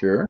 Sure.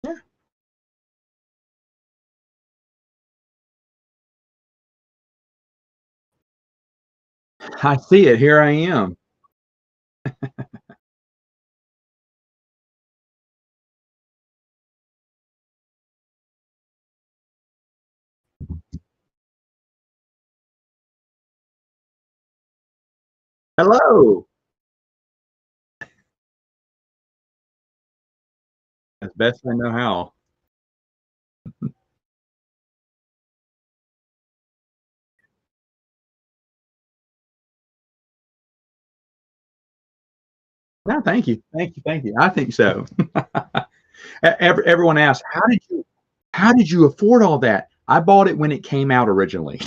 Yeah. I see it. Here I am. Hello. As best I know how. No, thank you. Thank you. Thank you. I think so. Everyone asks, how did you afford all that? I bought it when it came out originally.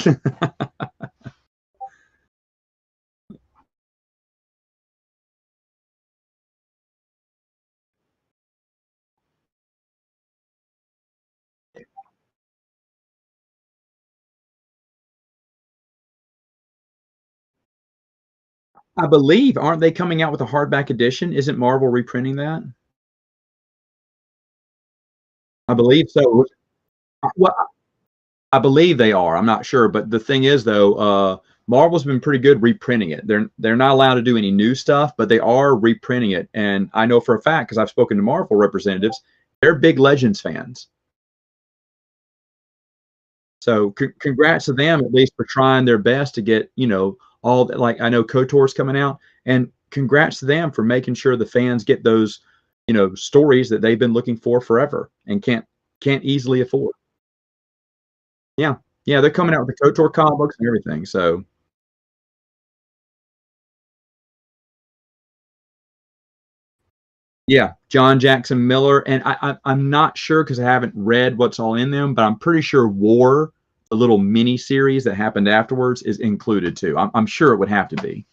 I believe, aren't they coming out with a hardback edition? Isn't Marvel reprinting that? I believe so. Well, I believe they are. I'm not sure, but the thing is, though, Marvel's been pretty good reprinting it. They're not allowed to do any new stuff, but they are reprinting it. And I know for a fact because I've spoken to Marvel representatives, they're big Legends fans. So congrats to them at least for trying their best to get all that. Like I know KOTOR's coming out, and congrats to them for making sure the fans get those stories that they've been looking for forever and can't easily afford. Yeah, yeah, they're coming out with the KOTOR comic books and everything. So yeah, John Jackson Miller, and I'm not sure because I haven't read what's all in them, but I'm pretty sure War, the little mini series that happened afterwards, is included too. I'm sure it would have to be.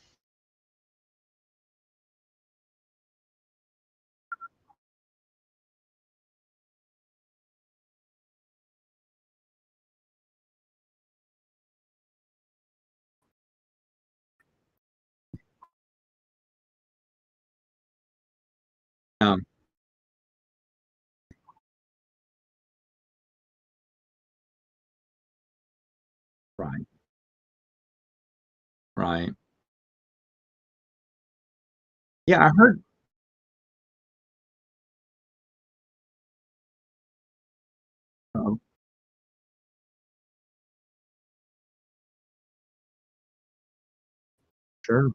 Um, right, right. Yeah, I heard. Um, sure.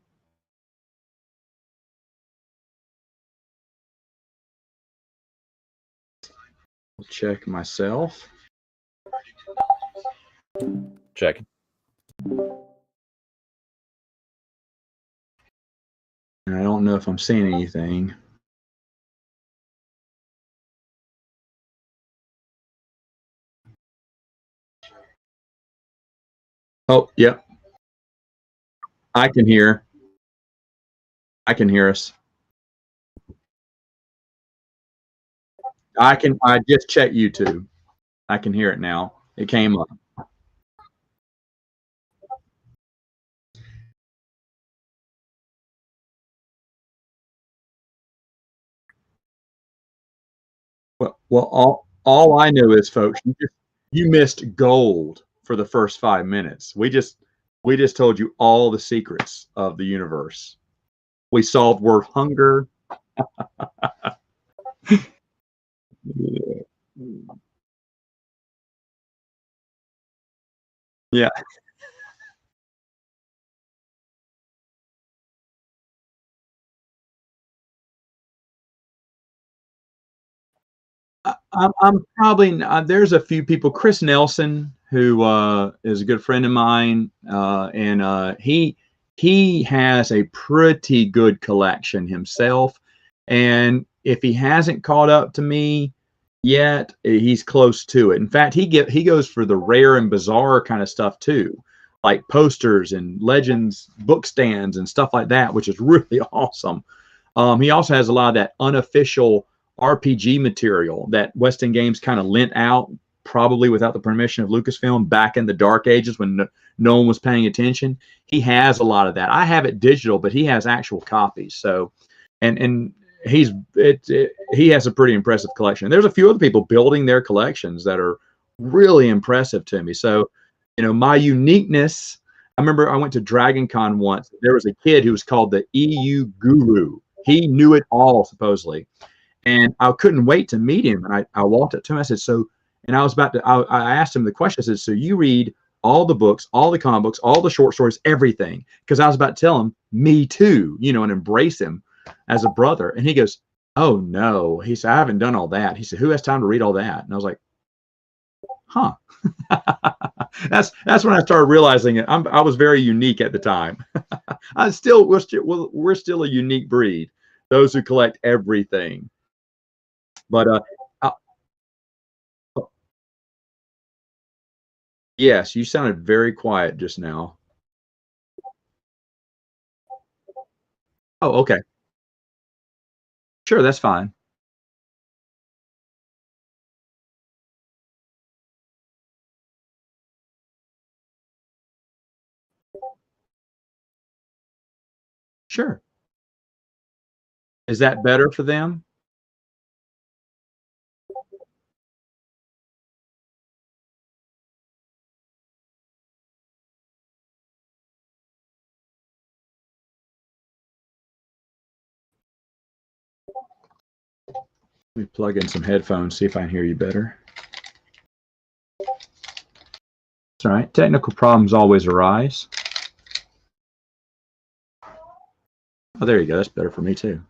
I'll check myself. Check. And I don't know if I'm seeing anything. Oh, yep. I can hear. I can hear us. I just checked YouTube. I can hear it now. It came up. Well, all I know is, folks, you missed gold for the first 5 minutes. We just told you all the secrets of the universe. We solved word hunger. Yeah. I'm probably there's a few people. Chris Nelson, who is a good friend of mine, and he has a pretty good collection himself. And if he hasn't caught up to me yet, he's close to it. In fact, he goes for the rare and bizarre kind of stuff too, like posters and legends book stands and stuff like that, which is really awesome. He also has a lot of that unofficial RPG material that Weston Games kind of lent out, probably without the permission of Lucasfilm, back in the dark ages when no one was paying attention. He has a lot of that. I have it digital, but he has actual copies. So, and he has a pretty impressive collection. There's a few other people building their collections that are really impressive to me. So, my uniqueness. I remember I went to Dragon Con once. There was a kid who was called the EU Guru. He knew it all, supposedly. And I couldn't wait to meet him. And I walked up to him. I said, and I was about to, I asked him the question. I said, so you read all the books, all the comic books, all the short stories, everything. Because I was about to tell him, me too, and embrace him as a brother. And he goes, oh no. He said, I haven't done all that. He said, who has time to read all that? And I was like, huh. That's when I started realizing it. I was very unique at the time. we're still a unique breed. Those who collect everything. But yes, you sounded very quiet just now. Oh, okay. Sure, that's fine. Sure. Is that better for them? Let me plug in some headphones, see if I can hear you better. That's all right. Technical problems always arise. Oh, there you go. That's better for me too.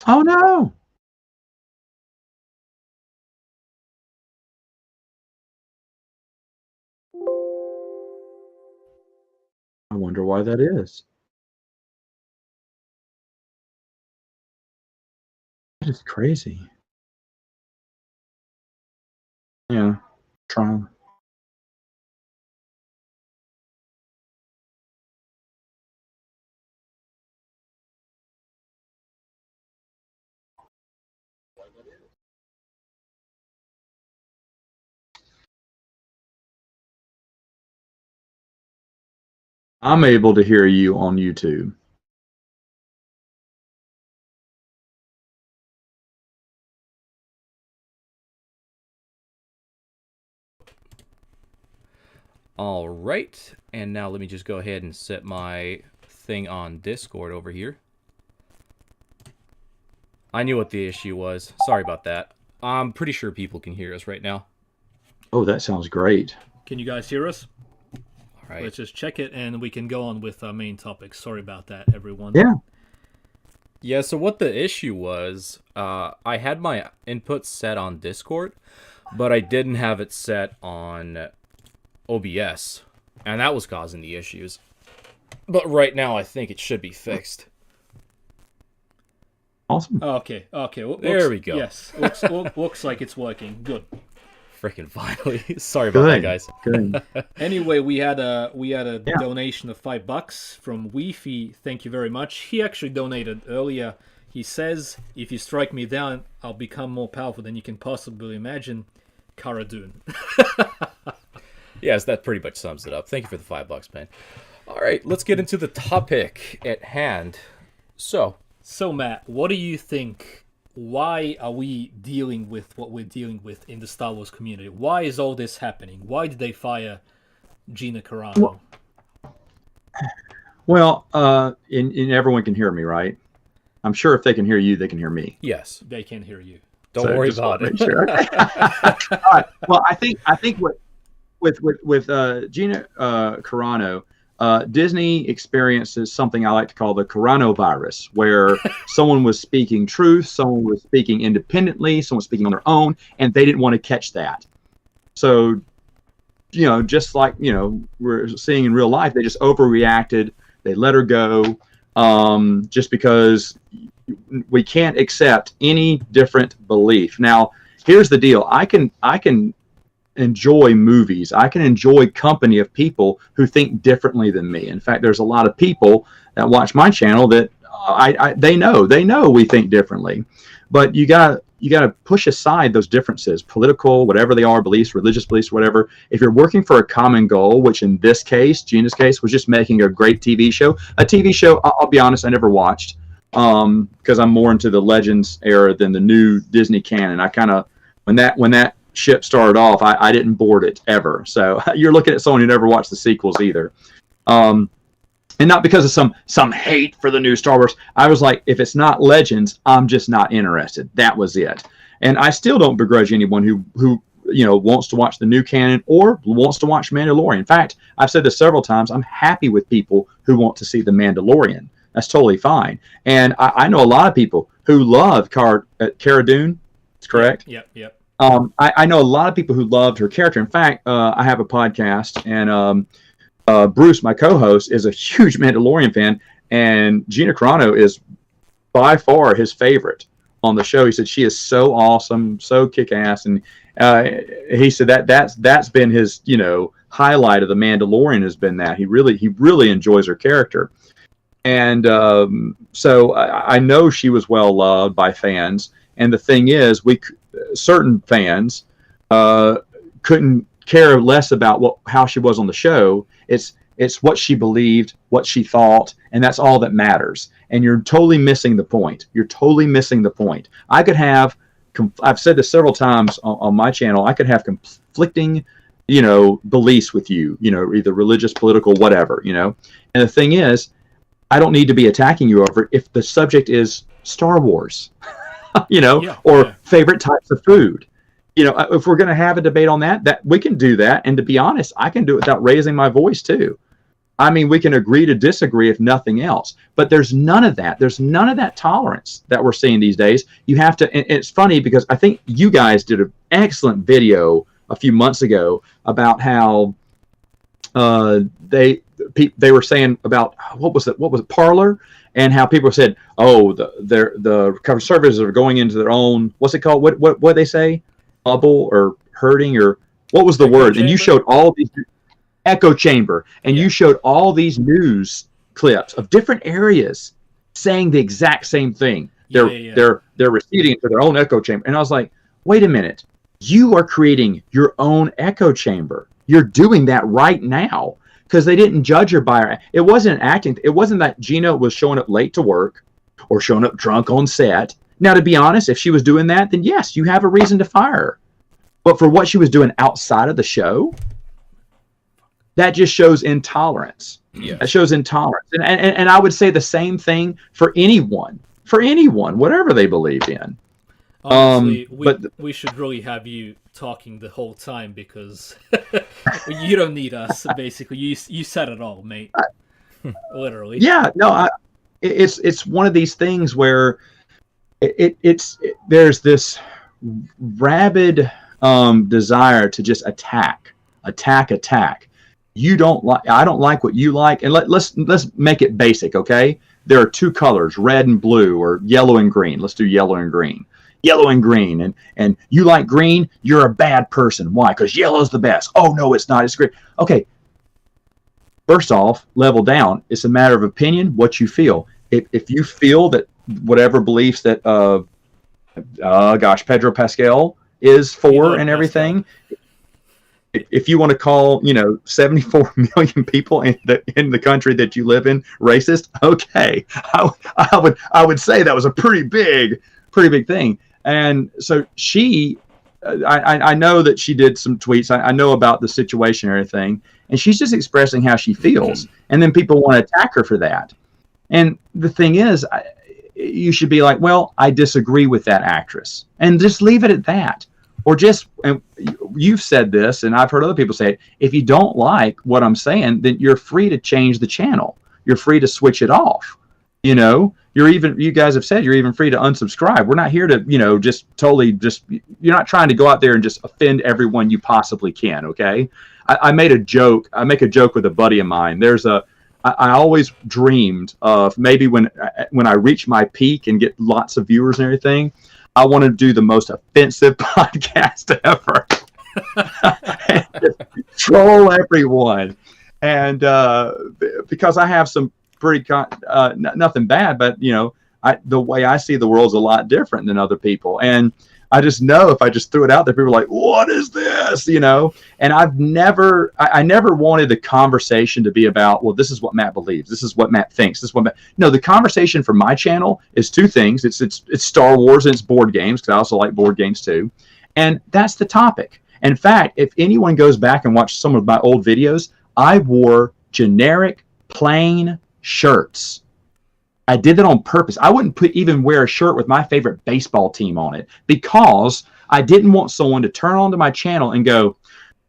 Oh no. I wonder why that is. That is crazy. Yeah. Trying. I'm able to hear you on YouTube. All right, and now let me just go ahead and set my thing on Discord over here. I knew what the issue was. Sorry about that. I'm pretty sure people can hear us right now. Oh, that sounds great. Can you guys hear us? All right. Let's just check it and we can go on with our main topic. Sorry about that, everyone. Yeah. Yeah, so what the issue was, I had my input set on Discord, but I didn't have it set on OBS, and that was causing the issues. But right now, I think it should be fixed. Awesome. Okay. There we go. Yes, looks like it's working. Good. Freaking finally. Sorry about that, guys. Good. Anyway, we had a donation of $5 from Weefy. Thank you very much. He actually donated earlier. He says, "If you strike me down, I'll become more powerful than you can possibly imagine." Cara Dune. Yes, that pretty much sums it up. Thank you for the $5, man. All right, let's get into the topic at hand. So, Matt, what do you think? Why are we dealing with what we're dealing with in the Star Wars community? Why is all this happening? Why did they fire Gina Carano? Well, and everyone can hear me, right? I'm sure if they can hear you, they can hear me. yes, They can hear you. don't worry about it. Sure. Okay. All right. Well, I think with Gina Carano, Disney experiences something I like to call the Carano virus, where someone was speaking truth, someone was speaking independently, someone was speaking on their own, and they didn't want to catch that. So, just like, we're seeing in real life, they just overreacted. They let her go, just because we can't accept any different belief. Now, here's the deal. I can enjoy movies. I can enjoy company of people who think differently than me. In fact, there's a lot of people that watch my channel that they know we think differently. But you gotta push aside those differences, political, whatever they are, beliefs, religious beliefs, whatever. If you're working for a common goal, which in this case, Gina's case, was just making a great TV show. A TV show, I'll be honest, I never watched, because I'm more into the Legends era than the new Disney canon. I kind of, when that ship started off, I didn't board it ever. So you're looking at someone who never watched the sequels either. And not because of some hate for the new Star Wars. I was like, if it's not Legends, I'm just not interested. That was it. And I still don't begrudge anyone who wants to watch the new canon or wants to watch Mandalorian. In fact, I've said this several times. I'm happy with people who want to see the Mandalorian. That's totally fine. And I know a lot of people who love Cara Dune. That's correct? Yep. I know a lot of people who loved her character. In fact, I have a podcast, and Bruce, my co-host, is a huge Mandalorian fan, and Gina Carano is by far his favorite on the show. He said she is so awesome, so kick-ass, and he said that's been his highlight of the Mandalorian has been that he really enjoys her character, and so I know she was well loved by fans. And the thing is, certain fans couldn't care less about how she was on the show. It's what she believed, what she thought, and that's all that matters. And you're totally missing the point. You're totally missing the point. I could have, I've said this several times on my channel, I could have conflicting, beliefs with you, either religious, political, whatever, And the thing is, I don't need to be attacking you over it if the subject is Star Wars, favorite types of food. If we're going to have a debate on that we can do that. And to be honest, I can do it without raising my voice too. I mean, we can agree to disagree if nothing else, but there's none of that. There's none of that tolerance that we're seeing these days. You have to, and it's funny because I think you guys did an excellent video a few months ago about how they were saying about, what was it, Parler? And how people said, oh, the conservatives are going into their own, what's it called? What they say? Bubble or hurting, or what was the word? And you showed all these echo chamber, and you showed all these news clips of different areas saying the exact same thing. They're receding into their own echo chamber. And I was like, wait a minute, you are creating your own echo chamber. You're doing that right now. Because they didn't judge her by her. It wasn't acting. It wasn't that Gina was showing up late to work or showing up drunk on set. Now, to be honest, if she was doing that, then yes, you have a reason to fire her. But for what she was doing outside of the show, that just shows intolerance. Yeah. That shows intolerance. And I would say the same thing for anyone, whatever they believe in. Honestly, we should really have you talking the whole time because you don't need us. Basically, you said it all, mate. Literally. Yeah. No. It's one of these things where there's this rabid desire to just attack. You don't like. I don't like what you like, and let's make it basic, okay? There are two colors, red and blue, or yellow and green. Let's do yellow and green. Yellow and green, and you like green, you're a bad person. Why? Because yellow's the best. Oh no, it's not. It's green. Okay. First off, level down. It's a matter of opinion, what you feel. If you feel that whatever beliefs that Pedro Pascal is for and everything, if you want to call 74 million people in the country that you live in racist, okay, I would say that was a pretty big thing. And so she, I know that she did some tweets. I know about the situation and everything, and she's just expressing how she feels. And then people want to attack her for that. And the thing is, you should be like, well, I disagree with that actress, and just leave it at that. or just, and you've said this, and I've heard other people say it, if you don't like what I'm saying, then you're free to change the channel. You're free to switch it off. You know, you guys have said you're even free to unsubscribe. We're not here to, you know, just totally you're not trying to go out there and just offend everyone you possibly can. Okay. I made a joke. I make a joke with a buddy of mine. I always dreamed of maybe when I reach my peak and get lots of viewers and everything, I want to do the most offensive podcast ever. Troll everyone. And because I have some pretty nothing bad, but you know, the way I see the world is a lot different than other people, and I just know if I just threw it out there, people are like, "What is this?" You know. And I never wanted the conversation to be about, well, this is what Matt believes, this is what Matt thinks, this is what Matt. No, the conversation for my channel is two things: it's Star Wars and it's board games, because I also like board games too, and that's the topic. In fact, if anyone goes back and watches some of my old videos, I wore generic, plain shirts. I did that on purpose. I wouldn't even wear a shirt with my favorite baseball team on it, because I didn't want someone to turn onto my channel and go,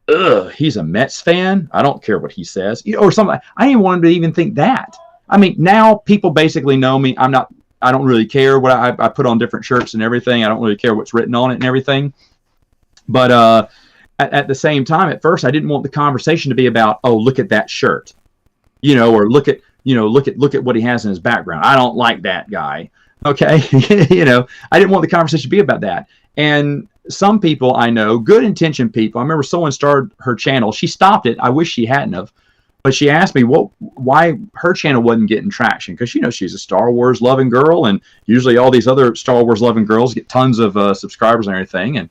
"Ugh, he's a Mets fan. I don't care what he says," or something. I didn't want them to even think that. I mean, now people basically know me. I don't really care what I put on different shirts and everything. I don't really care what's written on it and everything. But at the same time, at first, I didn't want the conversation to be about, "Oh, look at that shirt," you know, or look at what he has in his background. I don't like that guy. Okay. You know, I didn't want the conversation to be about that. And some people I know, good intentioned people, I remember someone started her channel. She stopped it. I wish she hadn't have, but she asked me why her channel wasn't getting traction. Cause you know, she's a Star Wars loving girl, and usually all these other Star Wars loving girls get tons of subscribers and everything. And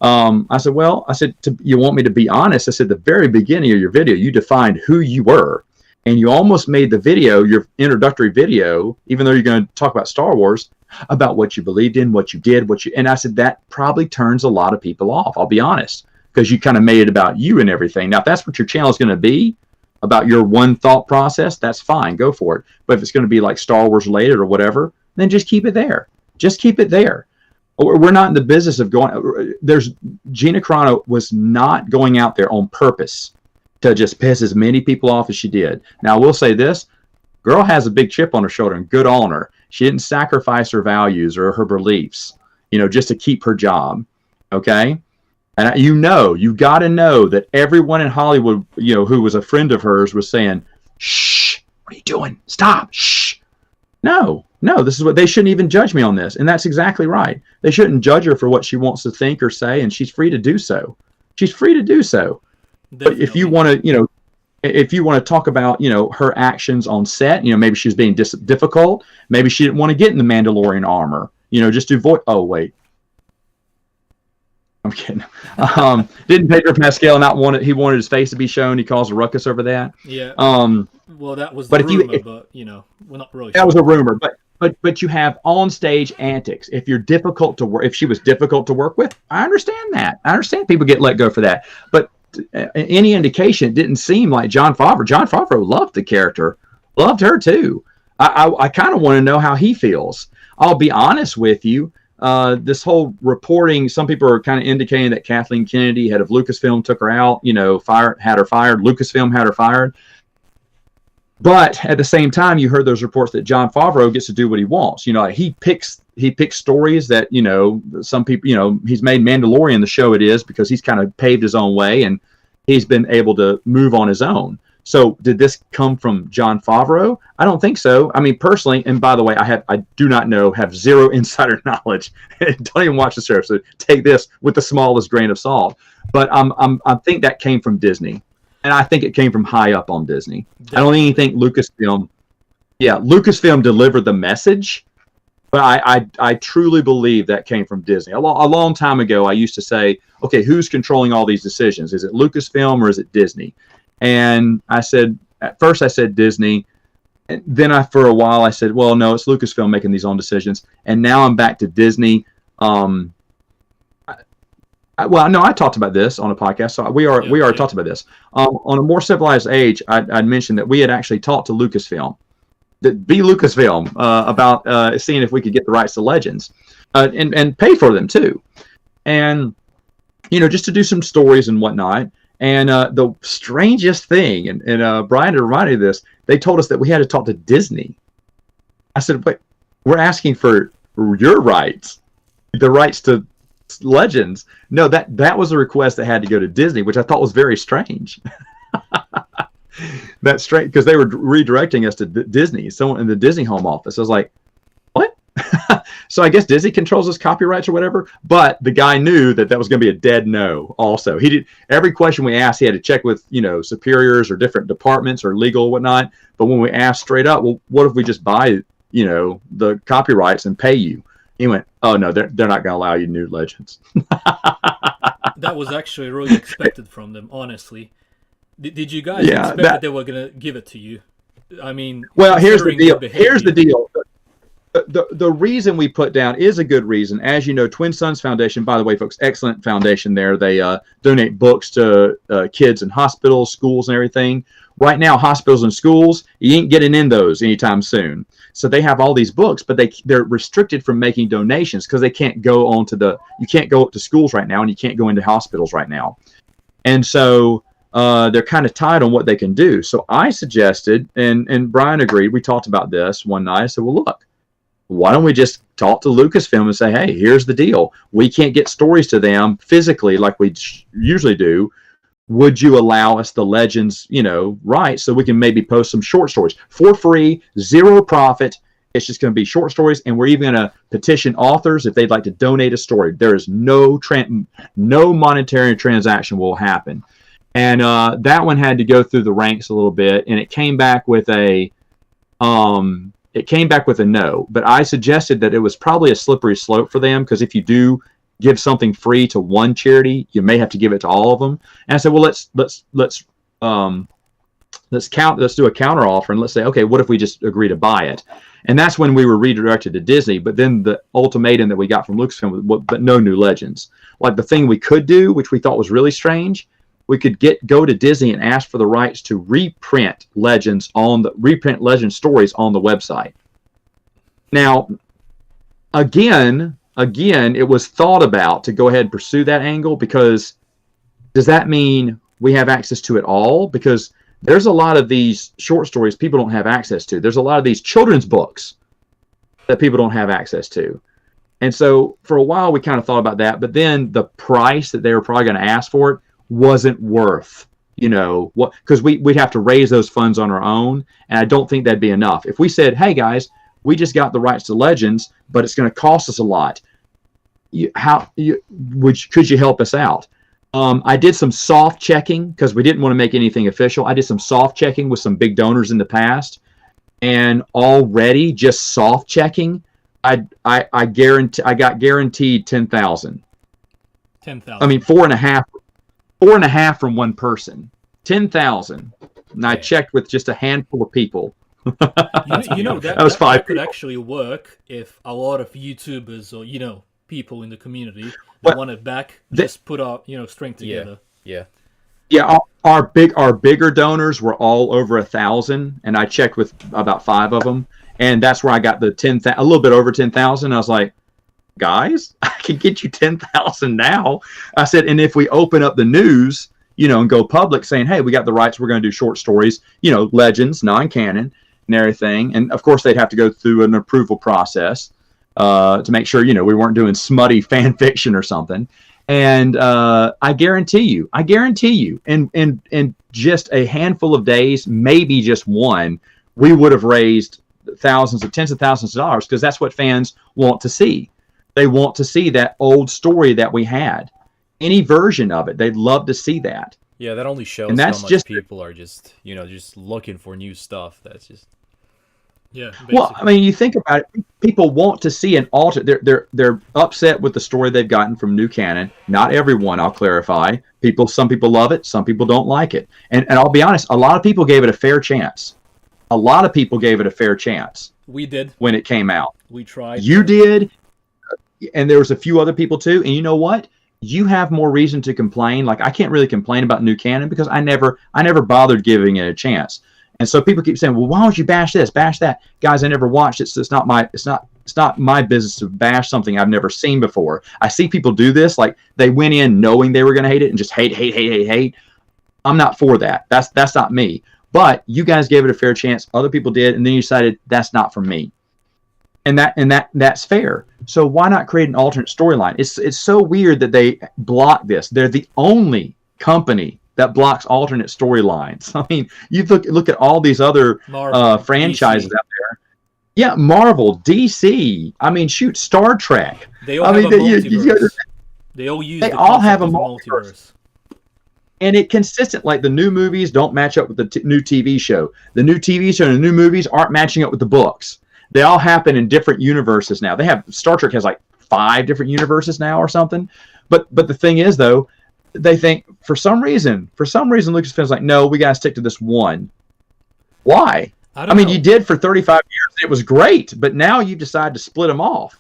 I said, you want me to be honest? I said, the very beginning of your video, you defined who you were. And you almost made the video, your introductory video, even though you're going to talk about Star Wars, about what you believed in, what you did, and I said, that probably turns a lot of people off. I'll be honest, because you kind of made it about you and everything. Now, if that's what your channel is going to be, about your one thought process, that's fine. Go for it. But if it's going to be like Star Wars related or whatever, then just keep it there. Just keep it there. We're not in the business of Gina Carano was not going out there on purpose to just piss as many people off as she did. Now, I will say this. Girl has a big chip on her shoulder, and good on her. She didn't sacrifice her values or her beliefs, you know, just to keep her job, okay? And you got to know that everyone in Hollywood, you know, who was a friend of hers was saying, "Shh, what are you doing? Stop, shh." No, this is what they shouldn't even judge me on this. And that's exactly right. They shouldn't judge her for what she wants to think or say, and she's free to do so. She's free to do so. Definitely. But if you want to, you know, if you want to talk about, you know, her actions on set, you know, maybe she was being difficult. Maybe she didn't want to get in the Mandalorian armor, you know, just to avoid. Oh, wait. I'm kidding. Didn't Pedro Pascal not want it? He wanted his face to be shown. He caused a ruckus over that. Yeah. Well, that was the rumor, but, you know, we're not really sure. That was a rumor, but you have on-stage antics. If you're difficult to work, if she was difficult to work with, I understand that. I understand people get let go for that. But any indication, it didn't seem like Jon Favreau loved the character, loved her too. I kind of want to know how he feels. I'll be honest with you. This whole reporting, some people are kind of indicating that Kathleen Kennedy, head of Lucasfilm, took her out, you know, had her fired. Lucasfilm had her fired. But at the same time, you heard those reports that Jon Favreau gets to do what he wants. You know, he picks stories that, you know, some people, you know, he's made Mandalorian the show it is because he's kind of paved his own way and he's been able to move on his own. So did this come from Jon Favreau? I don't think so. I mean, personally, and by the way, I do not know, have zero insider knowledge. Don't even watch the show, so take this with the smallest grain of salt. But I think that came from Disney. And I think it came from high up on Disney. Definitely. I don't even think Lucasfilm delivered the message, but I truly believe that came from Disney. A long time ago, I used to say, okay, who's controlling all these decisions? Is it Lucasfilm or is it Disney? And at first I said Disney. And then for a while I said, well, no, it's Lucasfilm making these own decisions. And now I'm back to Disney. I talked about this on a podcast. So we already talked about this. On A More Civilized Age, I'd mentioned that we had actually talked to Lucasfilm, Lucasfilm, about seeing if we could get the rights to Legends, and pay for them too. And just to do some stories and whatnot. And the strangest thing, and Brian reminded me of this, they told us that we had to talk to Disney. I said, wait, we're asking for your rights, the rights to Legends. No, that was a request that had to go to Disney, which I thought was very strange. That's strange, because they were redirecting us to Disney, someone in the Disney home office. I was like, what? So I guess Disney controls his copyrights or whatever, but the guy knew that was going to be a dead no also. He did every question we asked, he had to check with, superiors or different departments or legal or whatnot. But when we asked straight up, well, what if we just buy, the copyrights and pay you? He went, oh no, they're not going to allow you new Legends. That was actually really expected from them, honestly. Did you guys expect that they were going to give it to you? I mean, well, here's the deal. Here's the deal. The reason we put down is a good reason. As you know, Twin Sons Foundation, by the way, folks, excellent foundation there. They donate books to kids in hospitals, schools, and everything. Right now, hospitals and schools, you ain't getting in those anytime soon. So they have all these books, but they're restricted from making donations because they can't go you can't go up to schools right now, and you can't go into hospitals right now. And so they're kind of tied on what they can do. So I suggested, and Brian agreed, we talked about this one night. I said, well, look, why don't we just talk to Lucasfilm and say, hey, here's the deal. We can't get stories to them physically like we usually do. Would you allow us the Legends, rights, so we can maybe post some short stories for free, zero profit? It's just going to be short stories, and we're even going to petition authors if they'd like to donate a story. There is no monetary transaction will happen. And that one had to go through the ranks a little bit, and it came back with a no. But I suggested that it was probably a slippery slope for them, because if you do give something free to one charity, you may have to give it to all of them. And I said, well, let's do a counter offer, and let's say, okay, what if we just agree to buy it? And that's when we were redirected to Disney. But then the ultimatum that we got from Lucasfilm was, but no new Legends. Like the thing we could do, which we thought was really strange, we could go to Disney and ask for the rights to reprint Legend stories on the website. Now, again, it was thought about to go ahead and pursue that angle, because does that mean we have access to it all? Because there's a lot of these short stories people don't have access to. There's a lot of these children's books that people don't have access to. And so for a while we kind of thought about that, but then the price that they were probably going to ask for it wasn't worth, what, because we'd have to raise those funds on our own, and I don't think that'd be enough. If we said, hey guys, we just got the rights to Legends, but it's going to cost us a lot. Could you help us out? I did some soft checking because we didn't want to make anything official. I did some soft checking with some big donors in the past, and already just soft checking, I got guaranteed 10,000. 10,000. I mean, 4.5 from one person. 10,000. And I checked with just a handful of people. That was 5 that could actually work if a lot of YouTubers or people in the community that want it back just put our strength together. Yeah. Our bigger donors were all over 1,000, and I checked with about 5 of them, and that's where I got the a little bit over 10,000. I was like, guys, I can get you 10,000 now. I said, and if we open up the news, and go public saying, hey, we got the rights, we're going to do short stories, Legends, non-canon, and everything. And of course, they'd have to go through an approval process to make sure, we weren't doing smutty fan fiction or something. And I guarantee you, in just a handful of days, maybe just one, we would have raised tens of thousands of dollars, because that's what fans want to see. They want to see that old story that we had. Any version of it, they'd love to see that. Yeah, that only shows how much people are just looking for new stuff. That's just basically. Well, I mean, you think about it. People want to see an alter. They're upset with the story they've gotten from new canon. Not everyone, I'll clarify. Some people love it. Some people don't like it. And I'll be honest. A lot of people gave it a fair chance. We did when it came out. We tried. You did, and there was a few other people too. And you know what? You have more reason to complain. Like, I can't really complain about new canon because I never bothered giving it a chance. And so people keep saying, well, why don't you bash this, bash that? Guys, I never watched it, so it's not it's not my business to bash something I've never seen before. I see people do this, like they went in knowing they were going to hate it and just hate. I'm not for that. That's not me. But you guys gave it a fair chance. Other people did, and then you decided that's not for me. And that's fair. So why not create an alternate storyline? It's so weird that they block this. They're the only company that blocks alternate storylines. I mean, you look at all these other franchises DC. out there. Yeah, Marvel, DC. I mean, shoot, Star Trek. They all have a multiverse. They all use. They all have a multiverse. And it consistent, like the new movies don't match up with the new TV show. The new TV show and the new movies aren't matching up with the books. They all happen in different universes now. Star Trek has like 5 different universes now or something. But the thing is, though, they think for some reason, Lucasfilm's like, no, we gotta stick to this one. Why? I mean, you did for 35 years. It was great, but now you decide to split them off.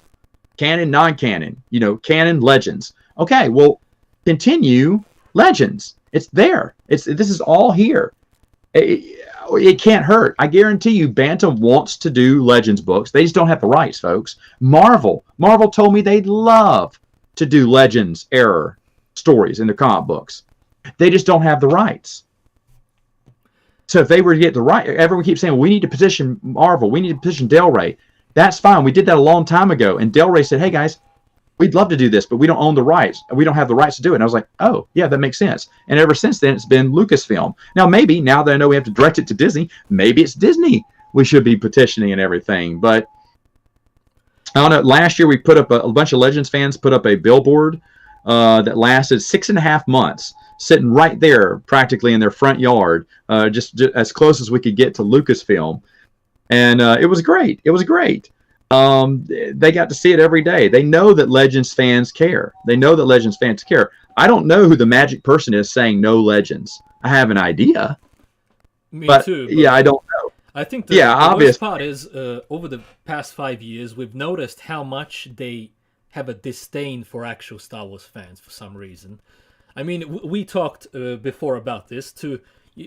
Canon, non-canon. Canon, Legends. Okay, well, continue Legends. It's there. This is all here. It can't hurt. I guarantee you, Bantam wants to do Legends books. They just don't have the rights, folks. Marvel told me they'd love to do Legends era stories in their comic books. They just don't have the rights. So if they were to get the right, everyone keeps saying, well, we need to petition Marvel. We need to petition Del Rey. That's fine. We did that a long time ago. And Del Rey said, hey, guys, we'd love to do this, but we don't own the rights. We don't have the rights to do it. And I was like, oh, yeah, that makes sense. And ever since then, it's been Lucasfilm. Now, maybe, now that I know we have to direct it to Disney, maybe it's Disney we should be petitioning and everything. But I don't know. Last year, we put up a bunch of Legends fans put up a billboard that lasted 6.5 months, sitting right there practically in their front yard, just as close as we could get to Lucasfilm. And it was great. It was great. They got to see it every day. They know that Legends fans care. I don't know who the magic person is saying no Legends. I have an idea. Me but, too. But yeah, I don't know. I think the worst part is over the past 5 years, we've noticed how much they have a disdain for actual Star Wars fans for some reason. I mean, we talked before about this too.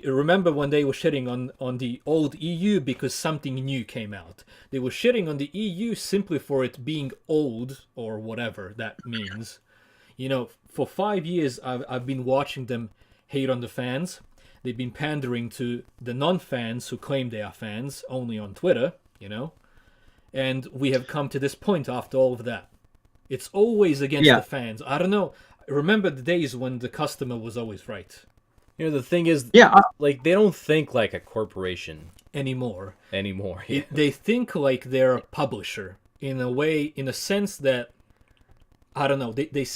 Remember when they were shitting on the old EU because something new came out? They were shitting on the EU simply for it being old or whatever that means. For 5 years I've been watching them hate on the fans. They've been pandering to the non-fans who claim they are fans only on Twitter, and we have come to this point after all of that. It's always against the fans. I don't know. Remember the days when the customer was always right. The thing is, like, they don't think like a corporation anymore. Yeah. They think like they're a publisher in a sense that, I don't know. They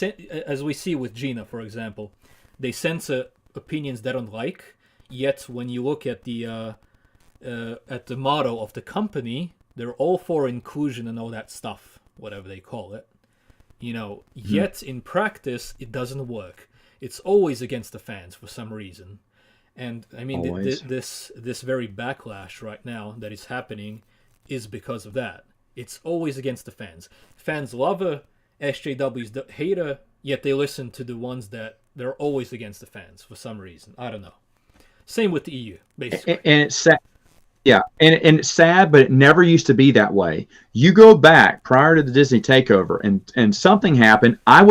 as we see with Gina, for example, they censor opinions they don't like. Yet when you look at the motto of the company, they're all for inclusion and all that stuff, whatever they call it. Yet in practice, it doesn't work. It's always against the fans for some reason. And I mean, this very backlash right now that is happening is because of that. It's always against the fans. Fans love SJW's hater, yet they listen to the ones that they're always against the fans for some reason. I don't know. Same with the EU, basically. And it's sad. Yeah, and it's sad, but it never used to be that way. You go back prior to the Disney takeover, and something happened. I'm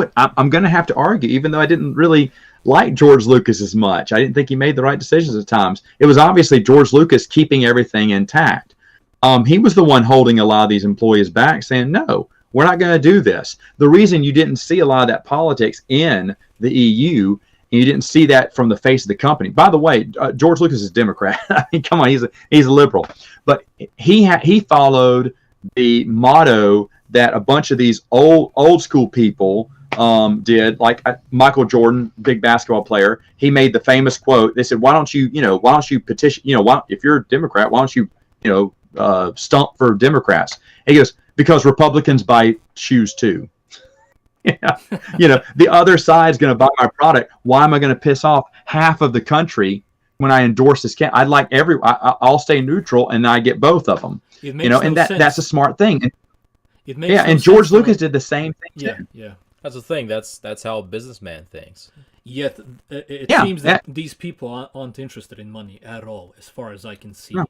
going to have to argue, even though I didn't really like George Lucas as much. I didn't think he made the right decisions at times. It was obviously George Lucas keeping everything intact. He was the one holding a lot of these employees back, saying, no, we're not going to do this. The reason you didn't see a lot of that politics in the EU, and you didn't see that from the face of the company. By the way, George Lucas is a Democrat. I mean, come on, he's a liberal. But he followed the motto that a bunch of these old school people did. Like Michael Jordan, big basketball player, he made the famous quote. They said, why don't you petition, if you're a Democrat, why don't you, stump for Democrats? And he goes, because Republicans buy shoes too. Yeah, the other side's going to buy my product. Why am I going to piss off half of the country when I endorse this? I'd like I'll stay neutral and I get both of them. And that's a smart thing. And George Lucas did the same thing too. Yeah. That's the thing. That's how a businessman thinks. Yet it seems that these people aren't interested in money at all, as far as I can see. No.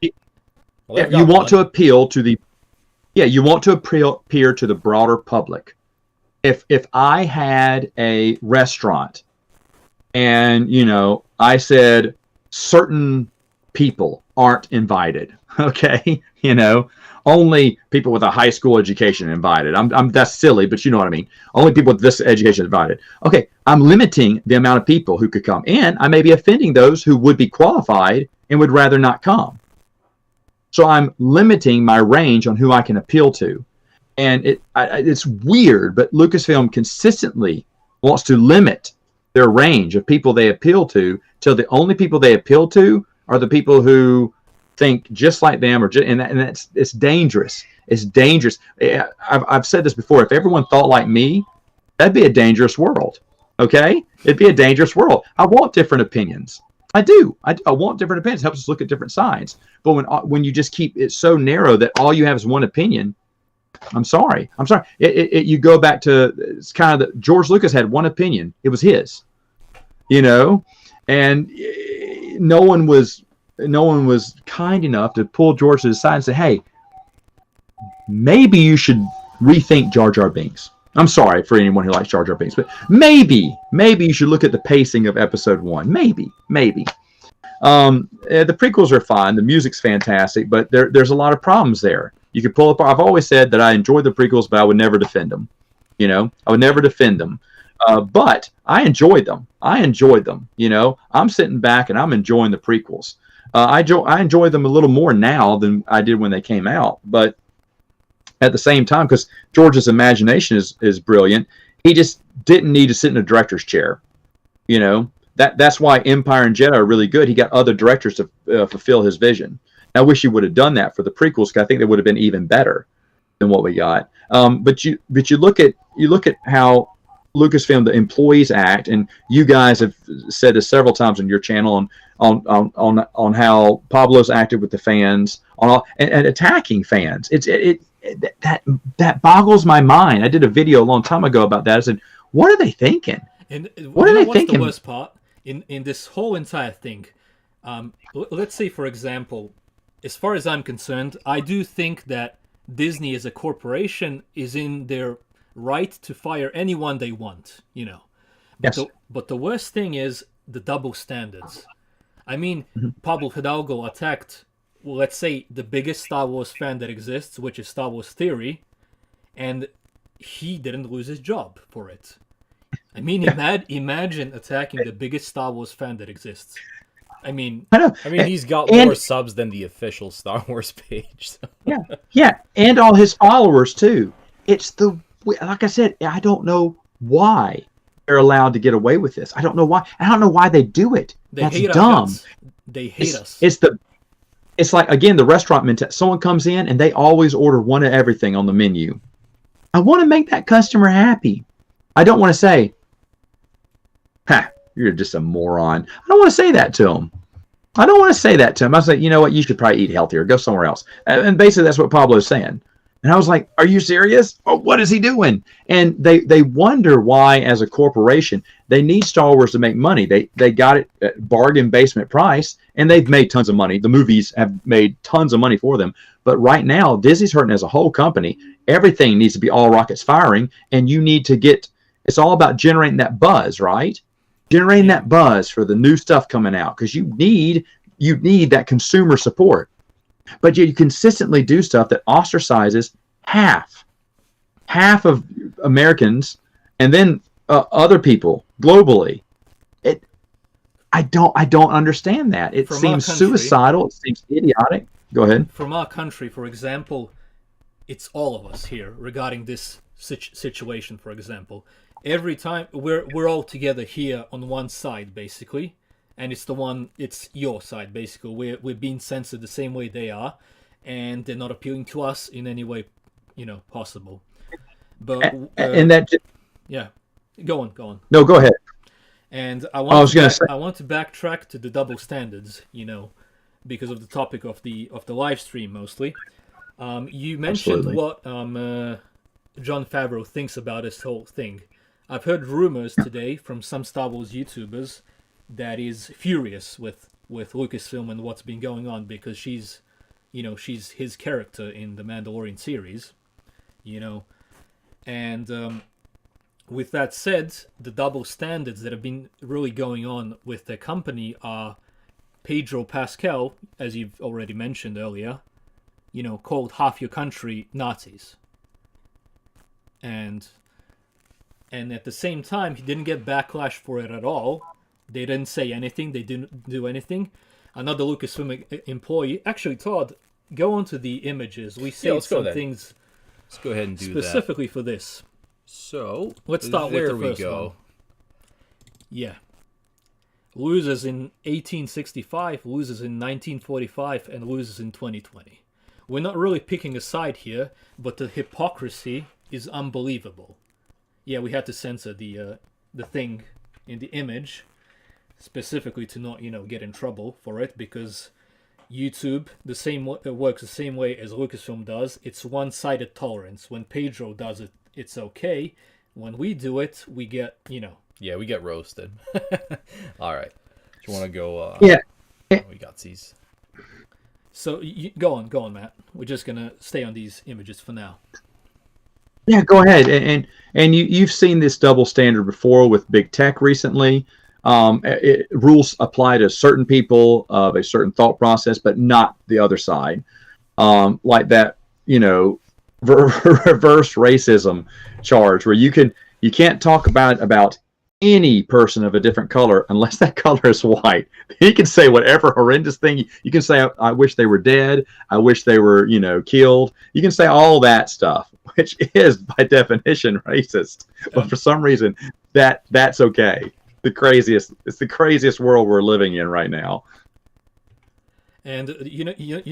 You want to appeal to the Yeah, you want to appear to the broader public. If I had a restaurant and I said certain people aren't invited, okay, only people with a high school education invited. I'm that's silly, but you know what I mean. Only people with this education invited. Okay, I'm limiting the amount of people who could come, and I may be offending those who would be qualified and would rather not come. So I'm limiting my range on who I can appeal to. And it's weird, but Lucasfilm consistently wants to limit their range of people they appeal to till the only people they appeal to are the people who think just like them, and it's dangerous. It's dangerous. I've said this before. If everyone thought like me, that'd be a dangerous world. Okay, it'd be a dangerous world. I want different opinions. I do. I want different opinions. It helps us look at different sides. But when you just keep it so narrow that all you have is one opinion, I'm sorry. You go back to, it's kind of George Lucas had one opinion. It was his, and no one was kind enough to pull George to the side and say, hey, maybe you should rethink Jar Jar Binks. I'm sorry for anyone who likes Jar Jar Binks, but maybe you should look at the pacing of episode 1. Maybe. The prequels are fine. The music's fantastic, but there's a lot of problems there. You could pull up. I've always said that I enjoyed the prequels, but I would never defend them. I would never defend them. But I enjoyed them. I'm sitting back and I'm enjoying the prequels. I enjoy them a little more now than I did when they came out. But at the same time, because George's imagination is brilliant, he just didn't need to sit in a director's chair. That's why Empire and Jedi are really good. He got other directors to fulfill his vision. I wish he would have done that for the prequels, because I think they would have been even better than what we got. But you look at how Lucasfilm, the employees act, and you guys have said this several times on your channel on how Pablo's acted with the fans, and attacking fans. That boggles my mind. I did a video a long time ago about that. I said, what are they thinking? And what are they what's thinking? The worst part in this whole entire thing? Let's say, for example, as far as I'm concerned, I do think that Disney as a corporation is in their right to fire anyone they want, But, yes. But the worst thing is the double standards. I mean, Pablo Hidalgo attacked, well, let's say, the biggest Star Wars fan that exists, which is Star Wars Theory, and he didn't lose his job for it. I mean, imagine attacking the biggest Star Wars fan that exists. I mean, he's got more subs than the official Star Wars page. So. Yeah, and all his followers too. It's like I said, I don't know why they're allowed to get away with this. I don't know why. I don't know why they do it. That's dumb. They hate us. It's like, again, the restaurant mentality. Someone comes in and they always order one of everything on the menu. I want to make that customer happy. I don't want to say, "Ha, you're just a moron." I don't want to say that to them. I say, you know what? You should probably eat healthier. Go somewhere else. And basically, that's what Pablo's saying. And I was like, are you serious? Oh, what is he doing? And they wonder why, as a corporation, they need Star Wars to make money. They got it at bargain basement price, and they've made tons of money. The movies have made tons of money for them. But right now, Disney's hurting as a whole company. Everything needs to be all rockets firing, and you need to it's all about generating that buzz, right? Generating that buzz for the new stuff coming out, because you need that consumer support. But you consistently do stuff that ostracizes half of Americans, and then other people globally. I don't understand that. It seems suicidal. It seems idiotic. Go ahead. From our country, for example, it's all of us here regarding this situation. For example, every time we're all together here on one side, basically. And it's your side, basically. We're being censored the same way they are, and they're not appealing to us in any way, possible. But yeah, go on. No, go ahead. And I want to backtrack to the double standards, because of the topic of the live stream mostly. You mentioned what Jon Favreau thinks about this whole thing. I've heard rumors today from some Star Wars YouTubers that is furious with Lucasfilm and what's been going on, because she's she's his character in the Mandalorian series, and with that said, the double standards that have been really going on with the company are Pedro Pascal, as you've already mentioned earlier, called half your country Nazis. And at the same time, he didn't get backlash for it at all. They didn't say anything. They didn't do anything. Another Lucasfilm employee, actually, Todd, go on to the images. We saved some things. Let's go ahead and do specifically for this. So let's start with the first one. Yeah. Losers in 1865, losers in 1945, and losers in 2020. We're not really picking a side here, but the hypocrisy is unbelievable. Yeah, we had to censor the thing in the image, specifically to not, get in trouble for it, because YouTube works the same way as Lucasfilm does. It's one-sided tolerance. When Pedro does it, it's okay. When we do it, we get, Yeah, we get roasted. All right. Do you want to go? Yeah. We got these. So go on, Matt. We're just gonna stay on these images for now. Yeah, go ahead. And you've seen this double standard before with big tech recently. Rules apply to certain people of a certain thought process, but not the other side. Like that, reverse racism charge, where you can't talk about any person of a different color unless that color is white. You can say whatever horrendous thing. You can say, I wish they were dead. I wish they were, killed. You can say all that stuff, which is by definition racist. But for some reason, that's okay. It's the craziest world we're living in right now. And you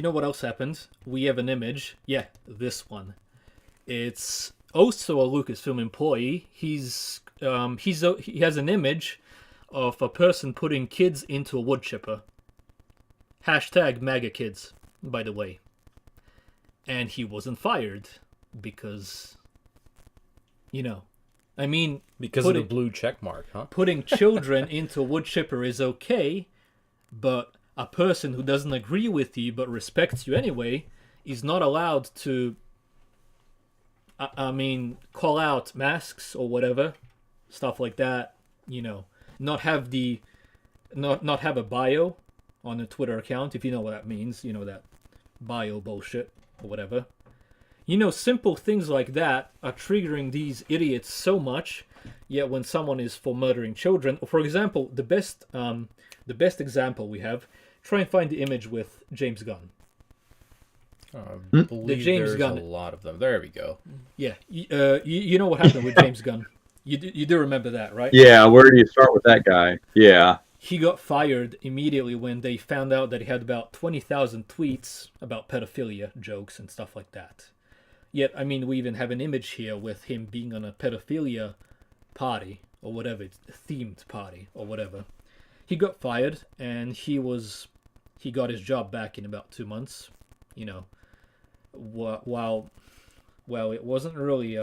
know what else happened? We have an image. Yeah, this one. It's also a Lucasfilm employee. He has an image of a person putting kids into a wood chipper. Hashtag MAGA kids, by the way. And he wasn't fired because, because of the blue check mark, huh? Putting children into a wood chipper is okay, but a person who doesn't agree with you but respects you anyway is not allowed to, call out masks or whatever, stuff like that. Not have a bio on a Twitter account, if you know what that means. That bio bullshit or whatever. Simple things like that are triggering these idiots so much. Yet when someone is for murdering children, for example, the best example we have, try and find the image with James Gunn. I believe there's a lot of them. There we go. Yeah, you know what happened with James Gunn. You do remember that, right? Yeah, where do you start with that guy? Yeah. He got fired immediately when they found out that he had about 20,000 tweets about pedophilia jokes and stuff like that. Yet, we even have an image here with him being on a pedophilia party or whatever, themed party or whatever. He got fired and he got his job back in about 2 months. While it wasn't really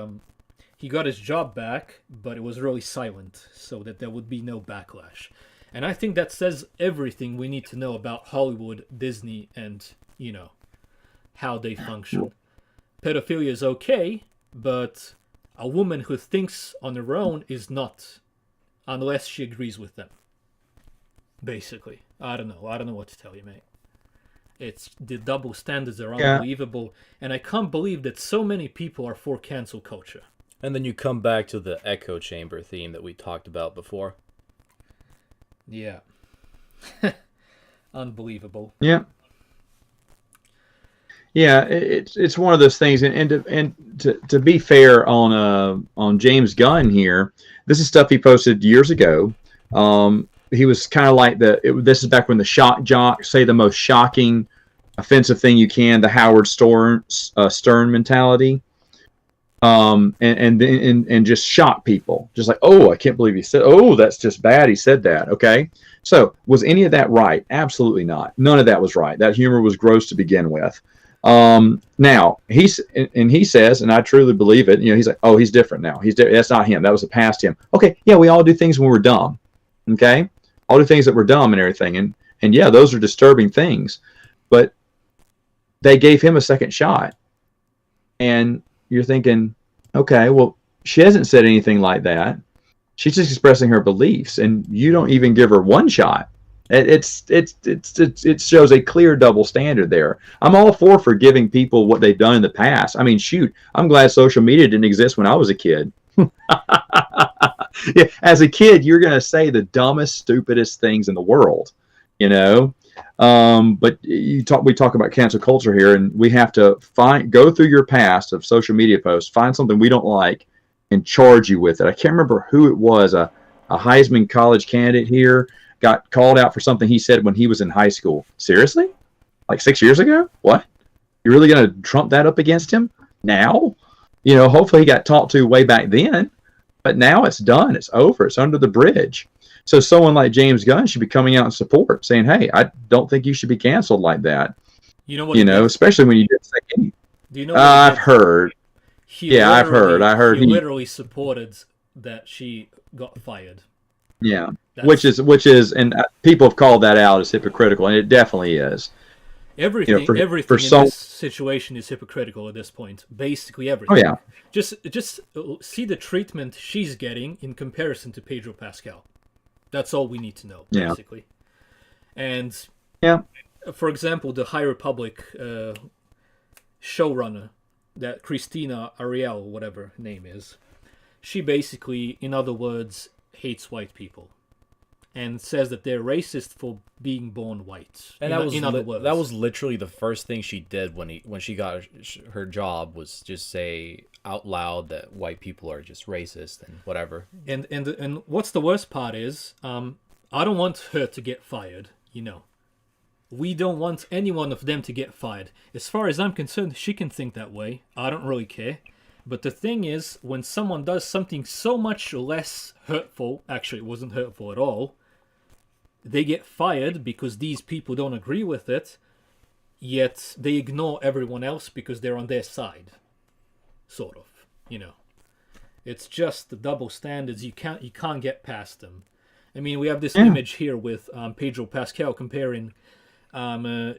he got his job back, but it was really silent so that there would be no backlash. And I think that says everything we need to know about Hollywood, Disney, and how they function. Pedophilia is okay, but a woman who thinks on her own is not, unless she agrees with them. Basically, I don't know what to tell you, mate. It's the double standards are unbelievable, and I can't believe that so many people are for cancel culture. And then you come back to the echo chamber theme that we talked about before. Yeah. Unbelievable. Yeah. Yeah, it's one of those things, and to be fair on James Gunn here, this is stuff he posted years ago. He was kind of like this is back when the shock jock say the most shocking, offensive thing you can, the Howard Stern mentality, and just shock people, just like, oh, I can't believe he said, oh, that's just bad, he said that. Okay, so was any of that right? Absolutely not. None of that was right. That humor was gross to begin with. Now he says, and I truly believe it, he's like, oh, he's different now. That's not him. That was a past him. Okay. Yeah. We all do things when we're dumb. Okay. All the things that were dumb and everything. And yeah, those are disturbing things, but they gave him a second shot. And you're thinking, okay, well, she hasn't said anything like that. She's just expressing her beliefs, and you don't even give her one shot. It shows a clear double standard there. I'm all for forgiving people what they've done in the past. I mean, shoot, I'm glad social media didn't exist when I was a kid. Yeah, as a kid, you're going to say the dumbest, stupidest things in the world, you know. But we talk about cancel culture here, and we have to go through your past of social media posts, find something we don't like, and charge you with it. I can't remember who it was. A Heisman College candidate here got called out for something he said when he was in high school. Seriously? Like 6 years ago? What? You're really going to trump that up against him now? You know, hopefully he got talked to way back then, but now it's done. It's over. It's under the bridge. So someone like James Gunn should be coming out in support, saying, "Hey, I don't think you should be canceled like that." You know what? Especially when you didn't say anything. Do you know? What I've heard. I've heard. I heard he literally supported that she got fired. Yeah, which is, and people have called that out as hypocritical, and it definitely is. Everything in this situation is hypocritical at this point. Basically everything. Oh yeah. Just see the treatment she's getting in comparison to Pedro Pascal. That's all we need to know, basically. And for example, the High Republic showrunner, that Christina Ariel, whatever her name is, she basically, in other words, hates white people. And says that they're racist for being born white. And that was literally the first thing she did when she got her job, was just say out loud that white people are just racist and whatever. And what's the worst part is, I don't want her to get fired. You know, we don't want any one of them to get fired. As far as I'm concerned, she can think that way. I don't really care. But the thing is, when someone does something so much less hurtful, actually it wasn't hurtful at all, they get fired because these people don't agree with it, yet they ignore everyone else because they're on their side. Sort of, you know. It's just the double standards. You can't get past them. I mean, we have this image here with Pedro Pascal comparing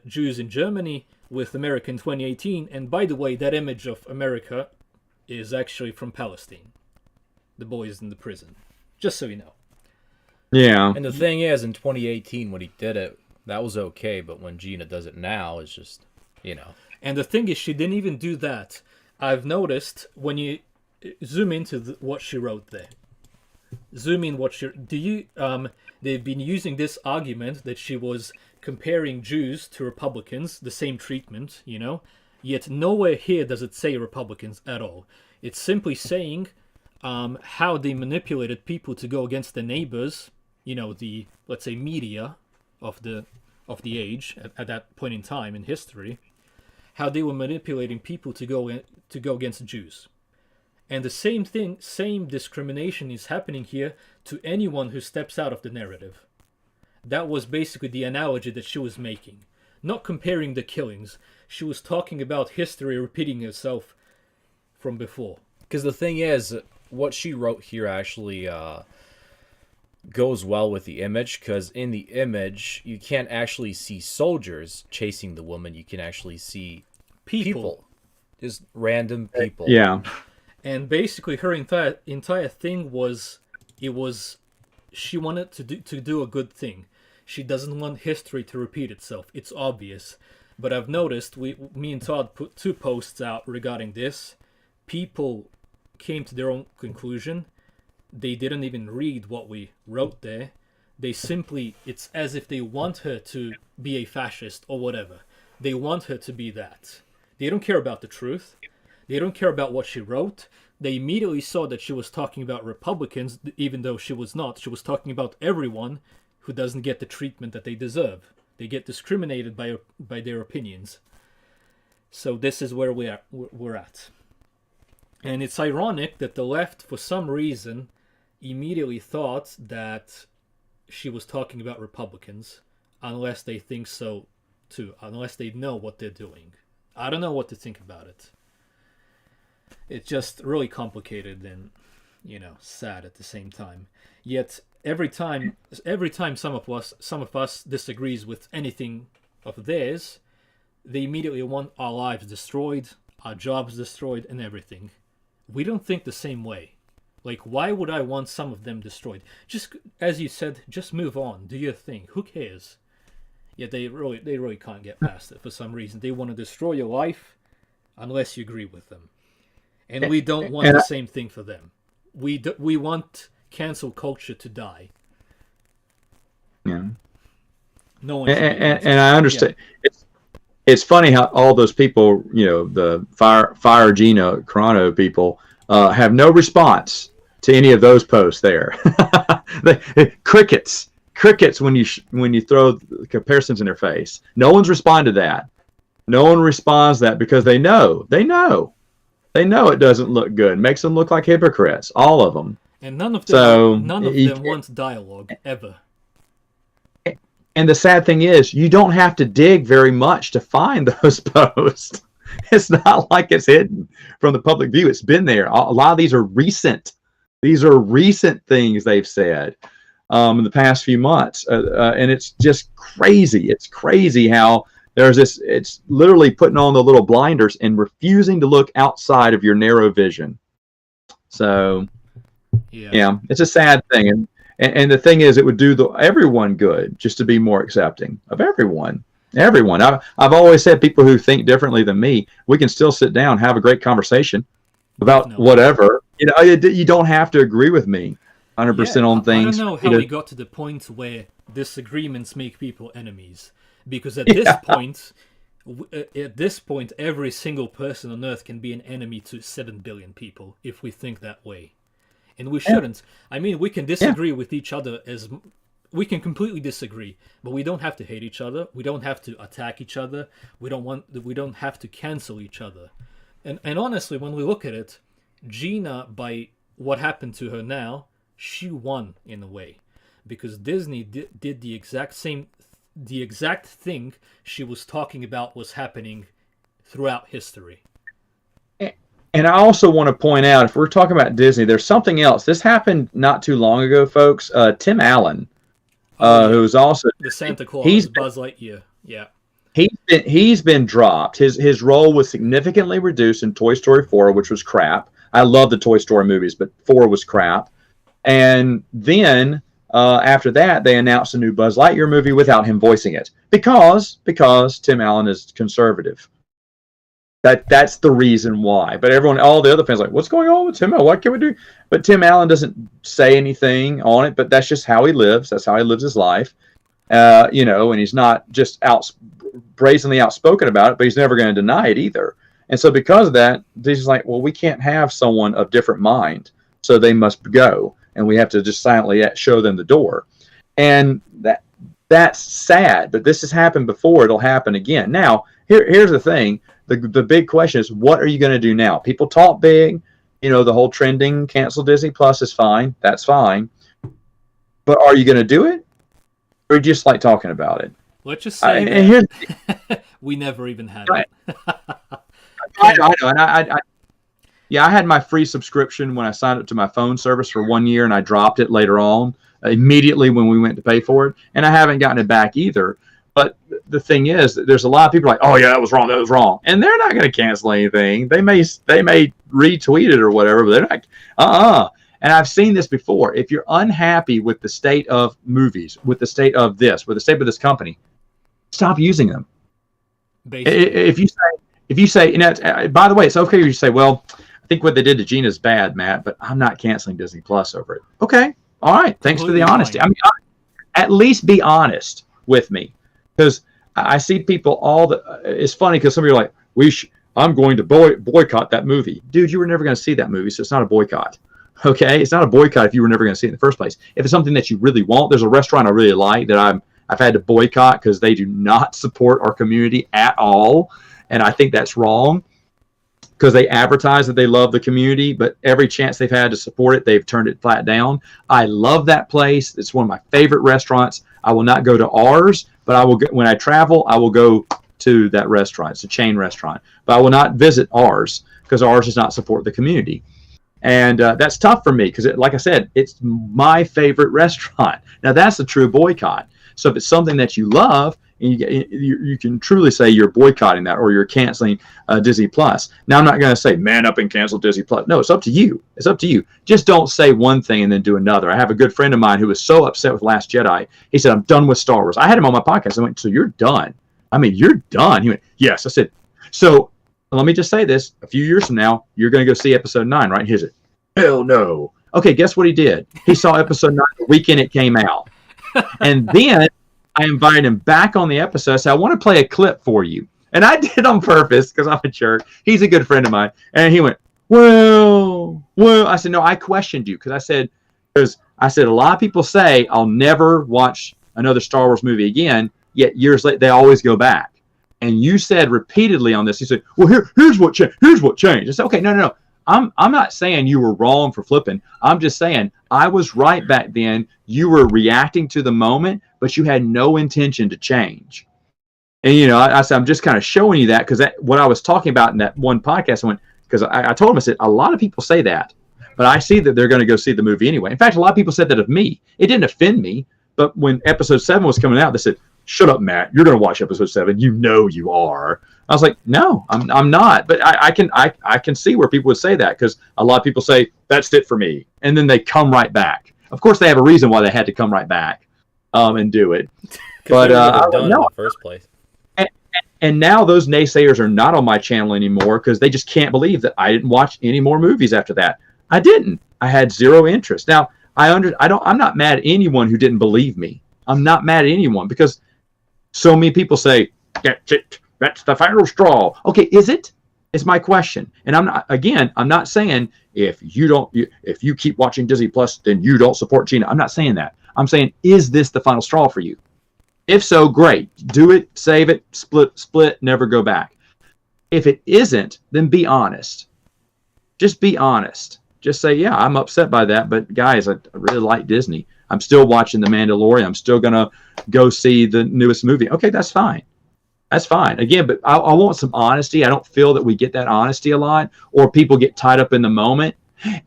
Jews in Germany with America in 2018. And by the way, that image of America is actually from Palestine. The boys in the prison. Just so you know. Yeah. And the thing is, in 2018, when he did it, that was okay. But when Gina does it now, it's just, you know. And the thing is, she didn't even do that. I've noticed when you zoom into what she wrote there. Zoom in what she... they've been using this argument that she was comparing Jews to Republicans, the same treatment, you know. Yet nowhere here does it say Republicans at all. It's simply saying how they manipulated people to go against their neighbors, you know, the, let's say, media of the age at that point in time in history, how they were manipulating people to go against Jews. And the same discrimination is happening here to anyone who steps out of the narrative. That was basically the analogy that she was making. Not comparing the killings. She was talking about history repeating itself from before. Because the thing is, what she wrote here actually goes well with the image, because in the image, you can't actually see soldiers chasing the woman. You can actually see people. Just random people. Yeah. And basically her entire thing was, she wanted to do a good thing. She doesn't want history to repeat itself. It's obvious. But I've noticed, me and Todd put 2 posts out regarding this. People came to their own conclusion. They didn't even read what we wrote there. They simply, it's as if they want her to be a fascist or whatever. They want her to be that. They don't care about the truth. They don't care about what she wrote. They immediately saw that she was talking about Republicans, even though she was not. She was talking about everyone who doesn't get the treatment that they deserve. They get discriminated by their opinions. So this is where we're at. And it's ironic that the left, for some reason, immediately thought that she was talking about Republicans, unless they think so too, unless they know what they're doing. I don't know what to think about it. It's just really complicated and, you know, sad at the same time. Yet every time some of us disagrees with anything of theirs, they immediately want our lives destroyed, our jobs destroyed, and everything. We don't think the same way. Like, why would I want some of them destroyed? Just, as you said, just move on, do your thing. Who cares? Yet they really can't get past it for some reason. They want to destroy your life unless you agree with them. And we don't want the same thing for them. We want cancel culture to die. Yeah. No one. And I understand. Yeah. It's funny how all those people, the fire Gina Carano people, have no response to any of those posts there. Crickets when you throw comparisons in their face. No one's responded to that. No one responds to that because they know it doesn't look good. It makes them look like hypocrites, all of them. And none of them want dialogue ever. And the sad thing is, you don't have to dig very much to find those posts. It's not like it's hidden from the public view. It's been there. A lot of these are recent. These are recent things they've said in the past few months. And it's just crazy. It's crazy how there's this, it's literally putting on the little blinders and refusing to look outside of your narrow vision. So, yeah, it's a sad thing. And the thing is, it would do everyone good just to be more accepting of everyone. Everyone. I've always said people who think differently than me, we can still sit down, have a great conversation about whatever. You don't have to agree with me 100% on things. I don't know how we got to the point where disagreements make people enemies. Because at this point, every single person on Earth can be an enemy to 7 billion people if we think that way. And we shouldn't. I mean, we can disagree with each other we can completely disagree, but we don't have to hate each other. We don't have to attack each other. We don't have to cancel each other. And honestly, when we look at it, Gina, by what happened to her now, she won in a way, because Disney did the exact thing she was talking about was happening throughout history. And I also want to point out, if we're talking about Disney, there's something else. This happened not too long ago, folks. Tim Allen, who's also the Santa Claus, Buzz Lightyear. Yeah, he's been dropped. His role was significantly reduced in Toy Story 4, which was crap. I love the Toy Story movies, but 4 was crap. And then after that, they announced a new Buzz Lightyear movie without him voicing it because Tim Allen is conservative. That's the reason why. But all the other fans are like, what's going on with Tim Allen? What can we do? But Tim Allen doesn't say anything on it, but that's just how he lives. That's how he lives his life. And he's not just brazenly outspoken about it, but he's never going to deny it either. And so because of that, he's like, well, we can't have someone of different mind, so they must go. And we have to just silently show them the door. And that's sad, but this has happened before. It'll happen again. Now, here's the thing. The big question is, what are you going to do now? People talk big. The whole trending, cancel Disney Plus is fine. That's fine. But are you going to do it? Or you just like talking about it? Let's just say we never even had it. I know. And I had my free subscription when I signed up to my phone service for 1 year, and I dropped it later on, immediately when we went to pay for it. And I haven't gotten it back either. But the thing is, there's a lot of people like, oh, yeah, that was wrong. And they're not going to cancel anything. They may retweet it or whatever, but they're like, And I've seen this before. If you're unhappy with the state of movies, with the state of this company, stop using them. Basically. If you say, by the way, it's okay if you say, well, I think what they did to Gina is bad, Matt, but I'm not canceling Disney Plus over it. Okay. All right. Thanks for the honesty. I mean, at least be honest with me. Because I see people it's funny because some of you are like, I'm going to boycott that movie. Dude, you were never going to see that movie, so it's not a boycott. Okay? It's not a boycott if you were never going to see it in the first place. If it's something that you really want, there's a restaurant I really like that I've had to boycott because they do not support our community at all. And I think that's wrong because they advertise that they love the community, but every chance they've had to support it, they've turned it flat down. I love that place. It's one of my favorite restaurants. I will not go to ours, but I will when I travel, I will go to that restaurant. It's a chain restaurant, but I will not visit ours because ours does not support the community. And that's tough for me because, like I said, it's my favorite restaurant. Now, that's a true boycott. So if it's something that you love, and you can truly say you're boycotting that or you're canceling Disney Plus. Now, I'm not going to say man up and cancel Disney Plus. No, it's up to you. It's up to you. Just don't say one thing and then do another. I have a good friend of mine who was so upset with Last Jedi. He said, I'm done with Star Wars. I had him on my podcast. I went, so you're done? I mean, you're done. He went, yes. I said, so let me just say this. A few years from now, you're going to go see episode 9, right? He said, hell no. Okay, guess what he did? He saw episode 9 the weekend it came out. And then I invited him back on the episode. I said, I want to play a clip for you. And I did on purpose because I'm a jerk. He's a good friend of mine. And he went, well. I said, no, I questioned you because I said, a lot of people say I'll never watch another Star Wars movie again, yet years later they always go back. And you said repeatedly on this, you said, well, here's what changed. I said, okay, no. I'm not saying you were wrong for flipping. I'm just saying I was right back then. You were reacting to the moment, but you had no intention to change. And, I said, I'm just kind of showing you that because what I was talking about in that one podcast, because I told him, I said, a lot of people say that, but I see that they're going to go see the movie anyway. In fact, a lot of people said that of me. It didn't offend me, but when episode 7 was coming out, they said, shut up, Matt. You're going to watch episode 7. You know you are. I was like, no, I'm not. But I can see where people would say that because a lot of people say, that's it for me. And then they come right back. Of course, they have a reason why they had to come right back and do it. But I don't know in the first place. And now those naysayers are not on my channel anymore because they just can't believe that I didn't watch any more movies after that. I didn't. I had zero interest. Now, I'm not mad at anyone who didn't believe me. I'm not mad at anyone because so many people say, that's the final straw. Okay, is it? Is my question. And I'm not saying if you keep watching Disney Plus, then you don't support Gina. I'm not saying that. I'm saying, is this the final straw for you? If so, great. Do it, save it, split, never go back. If it isn't, then be honest. Just be honest. Just say, yeah, I'm upset by that, but guys, I really like Disney. I'm still watching The Mandalorian. I'm still going to go see the newest movie. Okay, that's fine. That's fine. Again, but I want some honesty. I don't feel that we get that honesty a lot, or people get tied up in the moment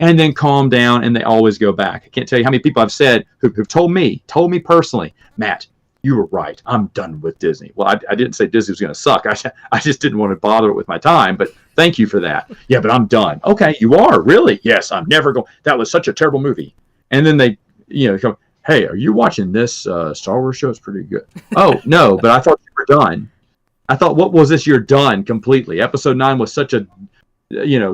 and then calm down and they always go back. I can't tell you how many people I've said who've told me personally, Matt, you were right. I'm done with Disney. Well, I didn't say Disney was going to suck. I just didn't want to bother it with my time, but thank you for that. Yeah, but I'm done. Okay, you are? Really? Yes, I'm never going. That was such a terrible movie. And then they, come, hey, are you watching this Star Wars show? It's pretty good. Oh, no, but I thought you were done. I thought, what was this? You're done completely. Episode 9 was such a,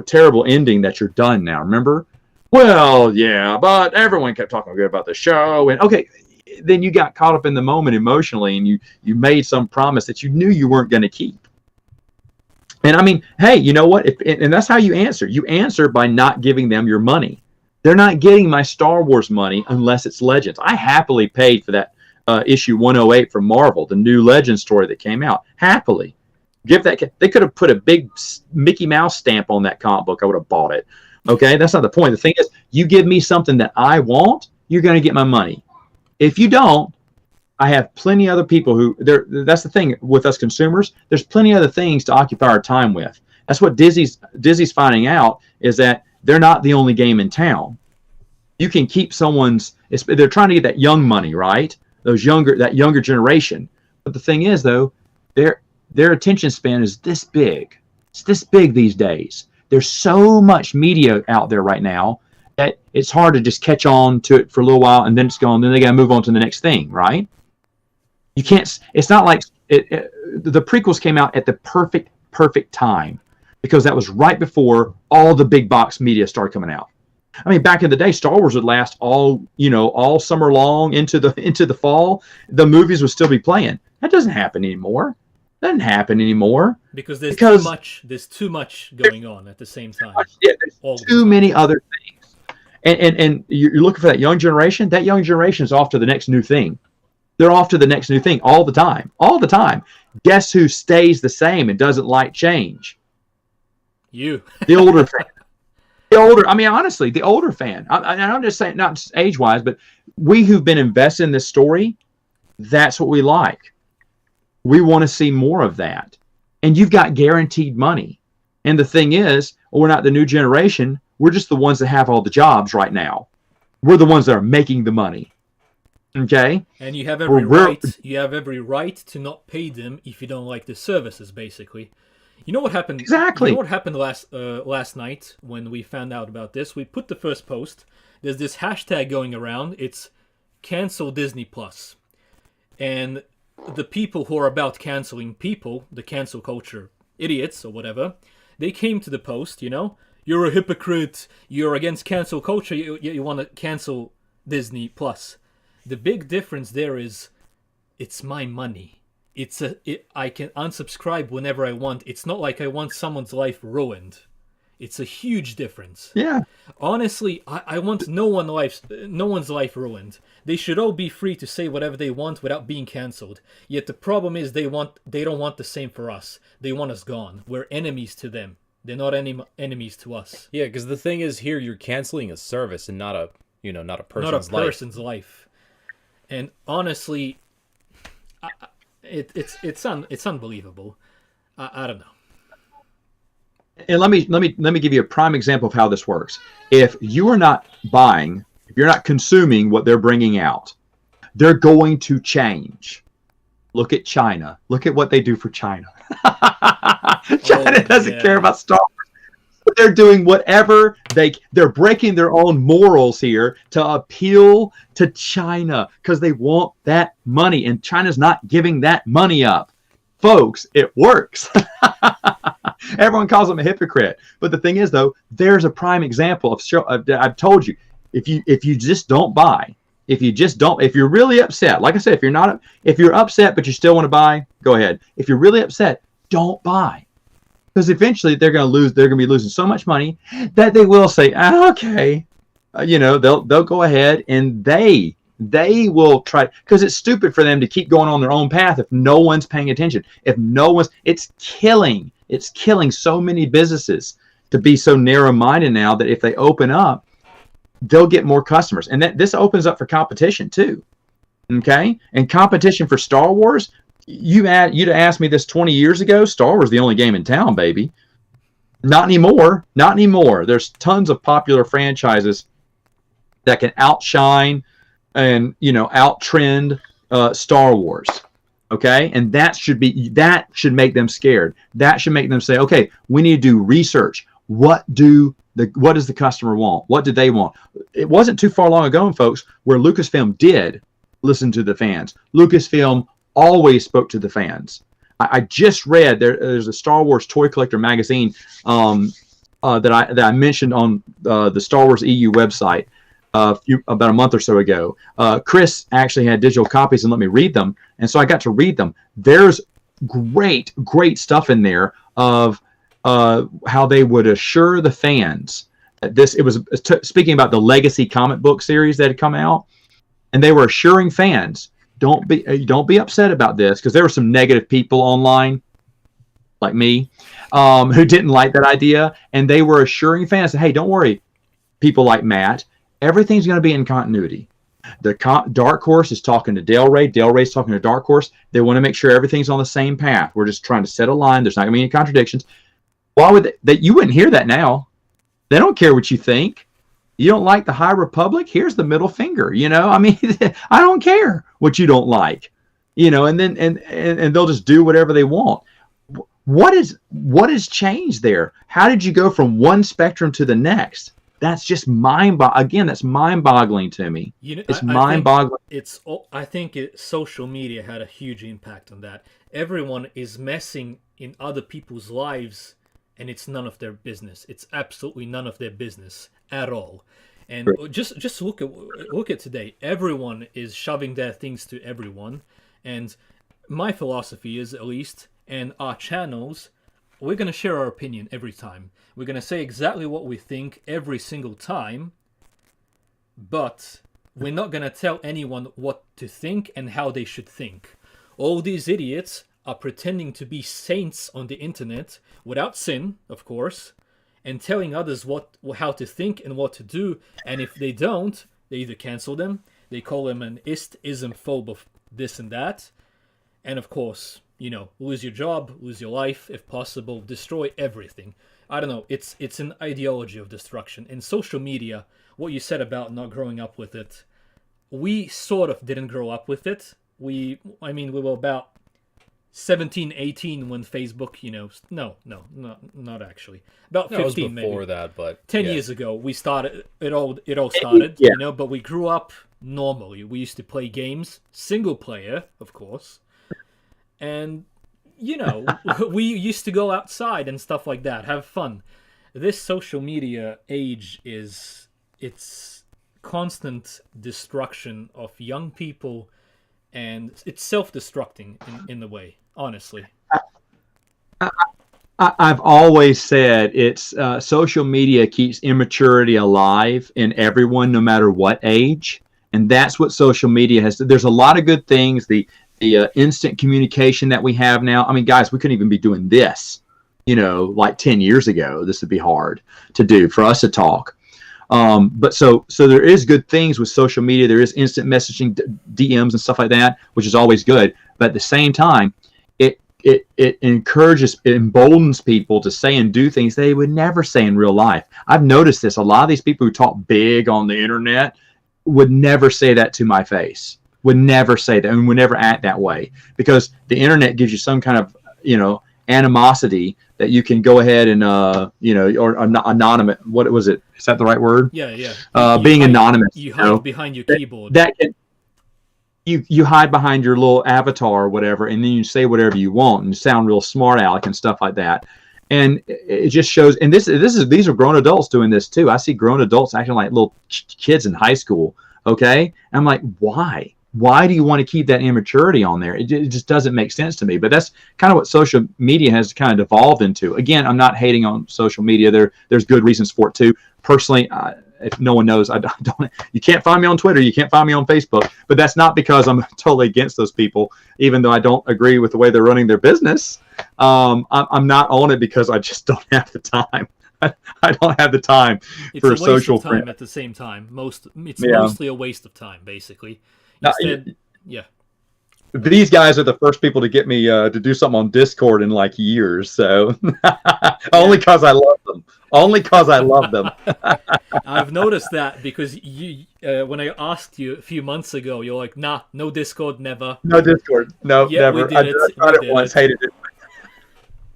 terrible ending that you're done now. Remember? Well, yeah, but everyone kept talking good about the show. And okay, then you got caught up in the moment emotionally and you made some promise that you knew you weren't going to keep. And I mean, hey, you know what? And that's how you answer. You answer by not giving them your money. They're not getting my Star Wars money unless it's Legends. I happily paid for that issue 108 from Marvel, the new Legends story that came out. Happily. Give that. They could have put a big Mickey Mouse stamp on that comic book. I would have bought it. Okay, that's not the point. The thing is, you give me something that I want, you're going to get my money. If you don't, I have plenty other people who. That's the thing with us consumers. There's plenty other things to occupy our time with. That's what Disney's finding out, is that they're not the only game in town. You can keep someone's. They're trying to get that young money, right? That younger generation. But the thing is, though, their attention span is this big. It's this big these days. There's so much media out there right now that it's hard to just catch on to it for a little while and then it's gone. Then they got to move on to the next thing, right? You can't. It's not like the prequels came out at the perfect time because that was right before all the big box media started coming out. I mean, back in the day, Star Wars would last all summer long into the fall. The movies would still be playing. That doesn't happen anymore. Doesn't happen anymore because there's too much going on at the same time. Yeah, there's too many other things. And you're looking for that young generation. That young generation is off to the next new thing. They're off to the next new thing all the time. All the time. Guess who stays the same and doesn't like change? You. The older fan. Honestly, the older fan. I'm just saying, not just age-wise, but we who've been invested in this story, that's what we like. We want to see more of that. And you've got guaranteed money. And the thing is, we're not the new generation. We're just the ones that have all the jobs right now. We're the ones that are making the money. Okay, And you have every we're right. You have every right to not pay them if you don't like the services. Basically, you know what happened. You know exactly. what happened last night when we found out about this. We put the first post. There's this hashtag going around. It's cancel Disney Plus, and the people who are about canceling people, the cancel culture idiots or whatever, they came to the post. You're a hypocrite. You're against cancel culture. You want to cancel Disney Plus. The big difference there is it's my money. I can unsubscribe whenever I want. It's not like I want someone's life ruined. It's a huge difference. Yeah. Honestly, I want no one's life ruined. They should all be free to say whatever they want without being cancelled. Yet the problem is they don't want the same for us. They want us gone. We're enemies to them. They're not enemies to us. Yeah, because the thing is, here you're canceling a service and not a person's Not a person's life. And honestly, it's unbelievable. I don't know. And let me give you a prime example of how this works. If you are not buying, if you're not consuming what they're bringing out, they're going to change. Look at China. Look at what they do for China. China doesn't care about Star Wars. They're doing whatever they're breaking their own morals here to appeal to China because they want that money, and China's not giving that money up. Folks, it works. Everyone calls them a hypocrite, but the thing is, though, there's a prime example of I've told you, if you just don't buy, if you're really upset, like I said, if you're upset but you still want to buy, go ahead. If you're really upset, don't buy. Because eventually they're going to be losing so much money that they will say, okay, they'll go ahead and they will try, because it's stupid for them to keep going on their own path if no one's paying attention. It's killing so many businesses to be so narrow-minded now that if they open up, they'll get more customers. And this opens up for competition too. Okay? And competition for Star Wars, you'd asked me this 20 years ago, Star Wars is the only game in town, baby. Not anymore. Not anymore. There's tons of popular franchises that can outshine and outtrend Star Wars. Okay? And that should make them scared. That should make them say, okay, we need to do research. What does the customer want? What do they want? It wasn't too far long ago, folks, where Lucasfilm did listen to the fans. Lucasfilm always spoke to the fans. I just read there's a Star Wars toy collector magazine that I mentioned on the Star Wars EU website about a month or so ago. Chris actually had digital copies and let me read them, and so I got to read them. There's great stuff in there of how they would assure the fans that speaking about the legacy comic book series that had come out, and they were assuring fans, don't be upset about this, because there were some negative people online like me who didn't like that idea, and they were assuring fans that, hey, don't worry, people like Matt, everything's going to be in continuity. Dark Horse is talking to Del Rey. Del Rey's talking to Dark Horse. They want to make sure everything's on the same path. We're just trying to set a line. There's not going to be any contradictions. Why would you wouldn't hear that now? They don't care what you think. You don't like the High Republic? Here's the middle finger. I don't care what you don't like. And then and they'll just do whatever they want. What has changed there? How did you go from one spectrum to the next? That's just that's mind-boggling to me. It's mind-boggling. I think social media had a huge impact on that. Everyone is messing in other people's lives, and it's none of their business. It's absolutely none of their business at all. And just look at today. Everyone is shoving their things to everyone. And my philosophy is, at least, and our channels, we're going to share our opinion every time. We're going to say exactly what we think every single time, but we're not going to tell anyone what to think and how they should think. All these idiots are pretending to be saints on the internet, without sin, of course, and telling others how to think and what to do, and if they don't, they either cancel them, they call them an ismphobe of this and that, and of course, lose your job, lose your life, if possible, destroy everything. I don't know, it's an ideology of destruction. In social media, what you said about not growing up with it, we sort of didn't grow up with it. We were about 17, 18 when Facebook, not actually. About 15 it was before maybe. that, but 10 years ago, we started, it all started, Yeah. but we grew up normally. We used to play games, single player, of course. And, we used to go outside and stuff like that, have fun. This social media age it's constant destruction of young people, and it's self-destructing in the way, honestly. I've always said it's social media keeps immaturity alive in everyone, no matter what age, and that's what social media has. There's a lot of good things. The instant communication that we have now. I mean, guys, we couldn't even be doing this, like 10 years ago. This would be hard to do for us to talk. But so there is good things with social media. There is instant messaging, DMs and stuff like that, which is always good. But at the same time, it encourages, it emboldens people to say and do things they would never say in real life. I've noticed this. A lot of these people who talk big on the internet would never say that to my face, would never say that, and would never act that way, because the internet gives you some kind of, animosity that you can go ahead and, or anonymous. What was it? Is that the right word? Yeah. Being hide, anonymous. You hide behind your keyboard. That can, you hide behind your little avatar or whatever, and then you say whatever you want and sound real smart aleck and stuff like that. And it just shows. And these are grown adults doing this too. I see grown adults acting like little kids in high school. Okay, and I'm like, why? Why do you want to keep that immaturity on there? It just doesn't make sense to me. But that's kind of what social media has kind of devolved into. Again, I'm not hating on social media. There's good reasons for it too. Personally, if no one knows, I don't. You can't find me on Twitter. You can't find me on Facebook. But that's not because I'm totally against those people, even though I don't agree with the way they're running their business. I'm not on it because I just don't have the time. I don't have the time for social. It's a waste of time at the same time. It's mostly a waste of time, basically. Instead, These guys are the first people to get me to do something on Discord in like years. So only because I love them. Only because I love them. I've noticed that because you, when I asked you a few months ago, you're like, nah, no Discord, never. No Discord. No, never. I tried it once, hated it.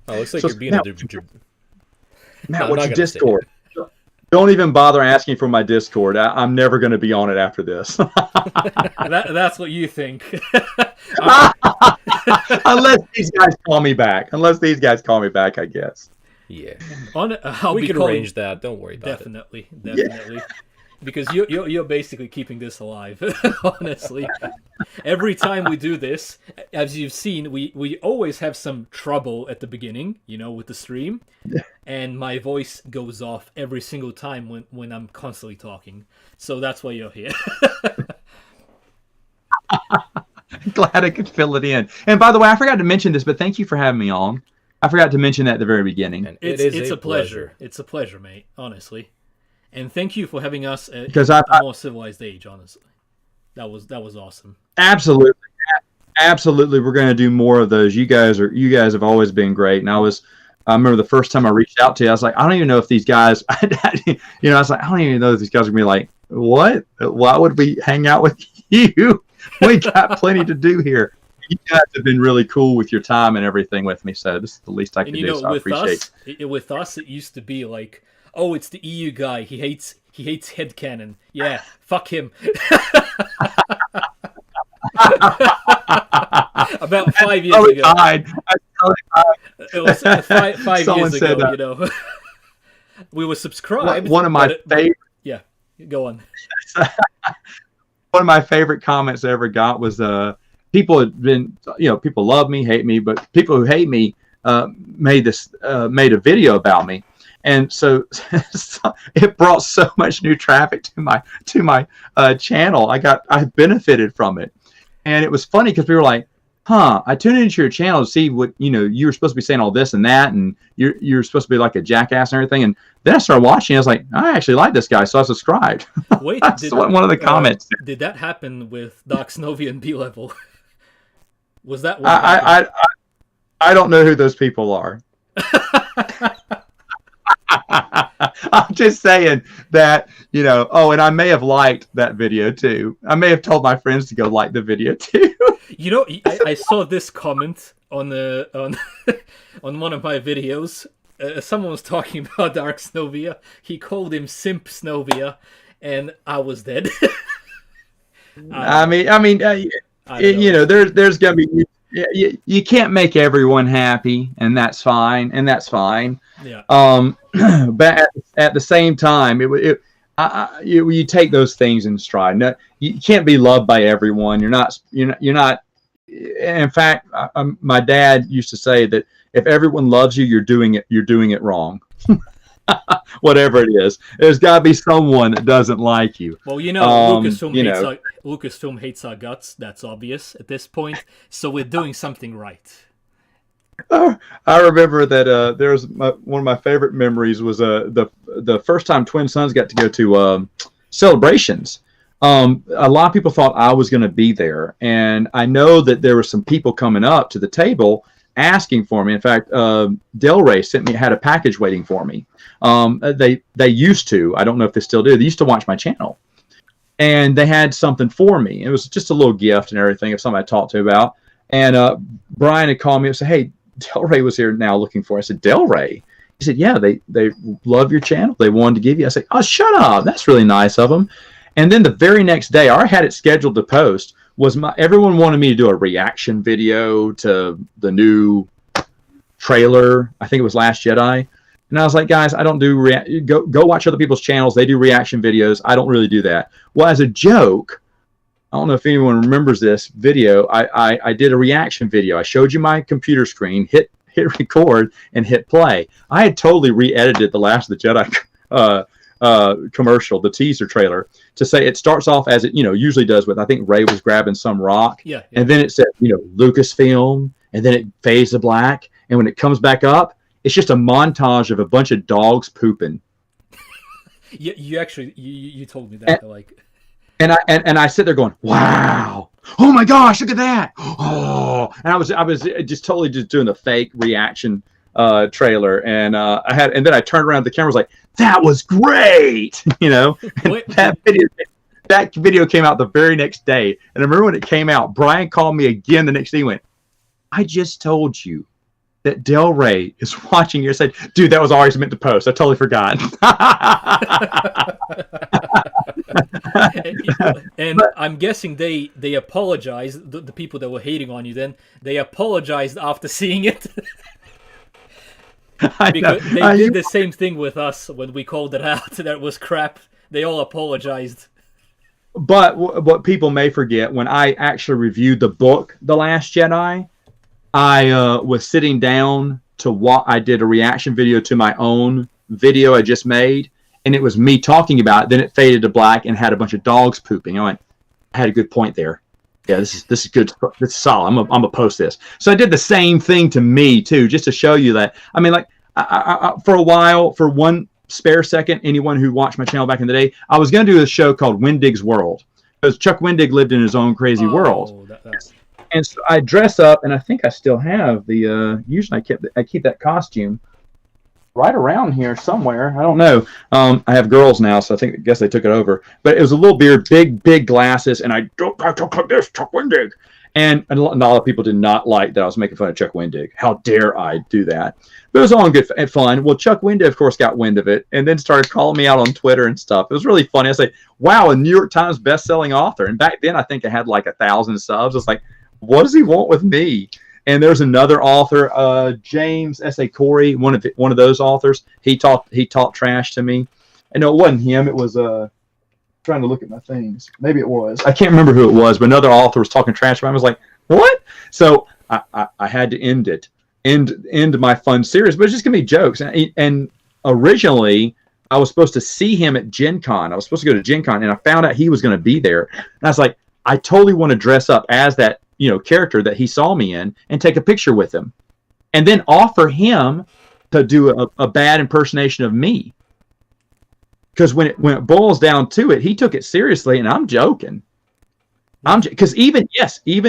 Oh, looks like you're being a... Matt, what's your Discord? Don't even bother asking for my Discord. I'm never going to be on it after this. That's what you think. Unless these guys call me back. I guess. Yeah. We can arrange that. Don't worry about it. Definitely. Yeah. Because you're basically keeping this alive, honestly. Every time we do this, as you've seen, we always have some trouble at the beginning, with the stream. And my voice goes off every single time when I'm constantly talking. So that's why you're here. Glad I could fill it in. And by the way, I forgot to mention this, but thank you for having me on. I forgot to mention that at the very beginning. And it's a pleasure. It's a pleasure, mate, honestly. And thank you for having us at a more civilized age, honestly. That was awesome. Absolutely. We're going to do more of those. You guys have always been great. And I remember the first time I reached out to you, I was like, I don't even know if these guys, I was like, I don't even know if these guys are going to be like, what? Why would we hang out with you? We got plenty to do here. You guys have been really cool with your time and everything with me. So this is the least I can do. So I appreciate it. With us, it used to be like, oh, it's the EU guy. He hates headcanon. Yeah, fuck him. About 5 years ago. It was 5 years ago, We were subscribed. One of my favorite. Yeah, go on. One of my favorite comments I ever got was people had been, people love me, hate me, but people who hate me made a video about me. And so it brought so much new traffic to my channel. I benefited from it. And it was funny because we were like, I tuned into your channel to see what, you were supposed to be saying all this and that, and you're supposed to be like a jackass and everything. And then I started watching, I was like, I actually like this guy, so I subscribed. Wait, that's one of the comments. Did that happen with Dark Snovian and B-Level? Was that I don't know who those people are. I'm just saying that, and I may have liked that video too. I may have told my friends to go like the video too. I saw this comment on on one of my videos. Someone was talking about Dark Snovia. He called him Simp Snovia, and I was dead. There's gonna be. You can't make everyone happy, and that's fine. Yeah. But at the same time, you take those things in stride. No, you can't be loved by everyone. You're not. In fact, my dad used to say that if everyone loves you, you're doing it wrong. Whatever it is, there's got to be someone that doesn't like you. Well, Lucasfilm hates our guts. That's obvious at this point. So we're doing something right. I remember that there's one of my favorite memories was the first time Twin Sons got to go to Celebrations. A lot of people thought I was going to be there, and I know that there were some people coming up to the table asking for me. In fact, Del Rey had a package waiting for me. They used to. I don't know if they still do. They used to watch my channel, and they had something for me. It was just a little gift and everything of something I talked to about. And Brian had called me and said, "Hey, Del Rey was here now looking for." I said, "Del Rey?" He said, "Yeah, they love your channel. They wanted to give you." I said, "Oh, shut up. That's really nice of them." And then the very next day, I had it scheduled to post. Everyone wanted me to do a reaction video to the new trailer. I think it was Last Jedi. And I was like, guys, I don't do go watch other people's channels. They do reaction videos. I don't really do that. Well, as a joke, I don't know if anyone remembers this video. I did a reaction video. I showed you my computer screen, hit record, and hit play. I had totally re-edited the Last of the Jedi commercial, the teaser trailer, to say it starts off as it usually does with, I think Rey was grabbing some rock, and then it said Lucasfilm, and then it fades to black, and when it comes back up, it's just a montage of a bunch of dogs pooping. You actually told me that. And I sit there going, wow, oh my gosh, look at that, oh, and I was just totally just doing the fake reaction trailer, and and then I turned around, the camera was like, that was great, and that video came out the very next day. And I remember when it came out, Brian called me again the next day and went, I just told you that Del Rey is watching you. I said, dude, that was always meant to post. I totally forgot. And I'm guessing they apologized, the people that were hating on you then, they apologized after seeing it. Because they did the same thing with us when we called it out. That was crap. They all apologized. But what people may forget, when I actually reviewed the book, The Last Jedi, I was sitting down I did a reaction video to my own video I just made, and it was me talking about it. Then it faded to black and had a bunch of dogs pooping. I went, I had a good point there. Yeah, this is good. This is solid. I'm gonna post this. So I did the same thing to me too, just to show you that. I mean, like, I for a while, for one spare second, anyone who watched my channel back in the day, I was gonna do a show called Wendig's World, because Chuck Wendig lived in his own crazy world. And so I dress up, and I think I still have the. Usually I keep that costume right around here somewhere. I don't know. I have girls now, so I guess they took it over. But it was a little beard, big glasses, and I don't talk like this, Chuck Wendig. And a lot of people did not like that I was making fun of Chuck Wendig. How dare I do that? But it was all good and fun. Well, Chuck Wendig, of course, got wind of it and then started calling me out on Twitter and stuff. It was really funny. I was like, wow, a New York Times best-selling author. And back then, I think I had like 1,000 subs. I was like, what does he want with me? And there's another author, James S.A. Corey, one of those authors. He talked trash to me. And no, it wasn't him. It was trying to look at my things. Maybe it was. I can't remember who it was, but another author was talking trash about him. I was like, what? So I had to end my fun series, but it's just gonna be jokes. And originally, I was supposed to see him at Gen Con. I was supposed to go to Gen Con, and I found out he was going to be there. And I was like, I totally want to dress up as that character that he saw me in and take a picture with him, and then offer him to do a bad impersonation of me. Because when it boils down to it, he took it seriously, and I'm joking. Because even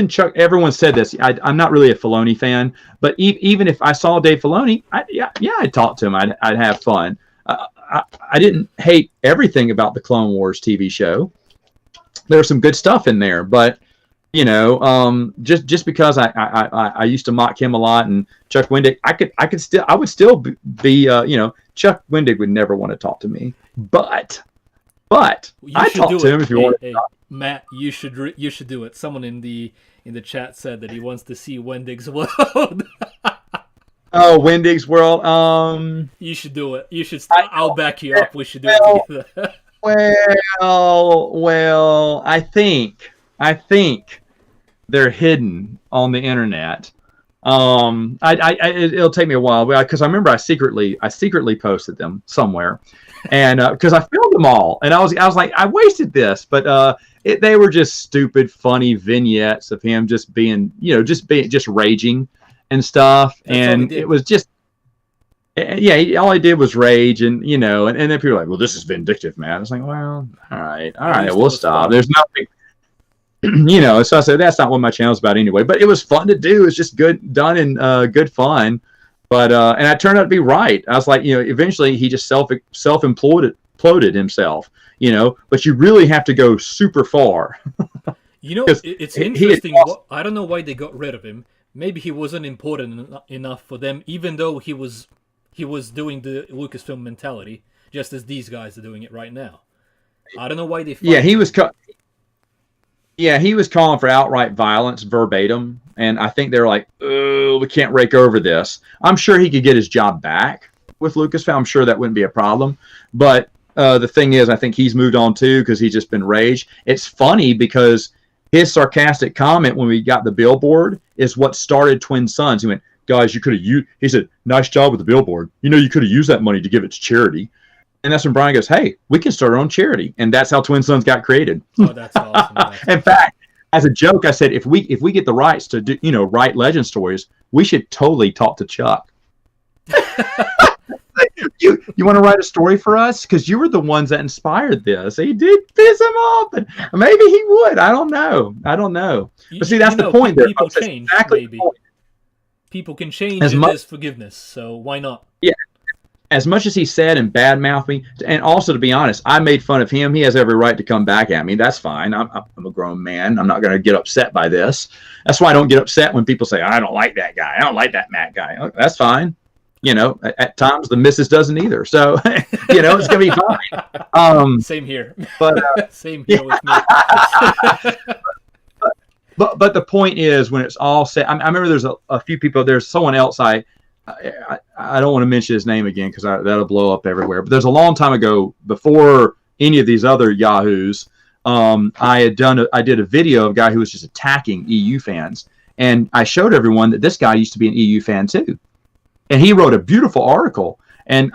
Chuck, everyone said this. I'm not really a Filoni fan, but even if I saw Dave Filoni, I'd talk to him. I'd have fun. I didn't hate everything about the Clone Wars TV show. There's some good stuff in there, but just because I used to mock him a lot, and Chuck Wendig, I would still be Chuck Wendig would never want to talk to me, but I talk to him if you want. Hey, Matt, you should do it. Someone in the chat said that he wants to see Wendig's World. Oh, Wendig's World. You should do it. You should. I'll back you up. We should do it together. Well, I think they're hidden on the internet. It'll take me a while because I remember I secretly posted them somewhere, and because I filmed them all, and I was like, I wasted this, but they were just stupid, funny vignettes of him just being raging and stuff, and it was just. Yeah, all I did was rage, and and then people were like, "Well, this is vindictive, man." It's like, well, all right, we'll stop. There's nothing, So I said that's not what my channel's about anyway. But it was fun to do. It's just good done and good fun. But and I turned out to be right. I was like, eventually he just self-imploded himself. But you really have to go super far. It's interesting. I don't know why they got rid of him. Maybe he wasn't important enough for them, even though he was doing the Lucasfilm mentality, just as these guys are doing it right now. I don't know why they. He was calling for outright violence verbatim, and I think they're like, "Oh, we can't rake over this." I'm sure he could get his job back with Lucasfilm. I'm sure that wouldn't be a problem. But the thing is, I think he's moved on too because he's just been raged. It's funny because his sarcastic comment when we got the billboard is what started Twin Suns. He went, "Guys, you could have used," he said, "nice job with the billboard. You could have used that money to give it to charity." And that's when Brian goes, "Hey, we can start our own charity." And that's how Twin Suns got created. Oh, that's awesome. In fact, as a joke, I said, if we get the rights to do, write legend stories, we should totally talk to Chuck. You want to write a story for us? Because you were the ones that inspired this. He did piss him off, but maybe he would. I don't know. But see, that's the point. People change. Exactly. Maybe. People can change and there's forgiveness, so why not? Yeah. As much as he said and badmouthed me, and also to be honest, I made fun of him. He has every right to come back at me. That's fine. I'm a grown man. I'm not going to get upset by this. That's why I don't get upset when people say, "I don't like that guy. I don't like that Matt guy." Oh, that's fine. At times the missus doesn't either. So, it's going to be fine. Same here. But same here with me. But the point is, when it's all said, I remember there's a few people. There's someone else. I don't want to mention his name again because that'll blow up everywhere. But there's a long time ago, before any of these other yahoos, I did a video of a guy who was just attacking EU fans, and I showed everyone that this guy used to be an EU fan too, and he wrote a beautiful article. And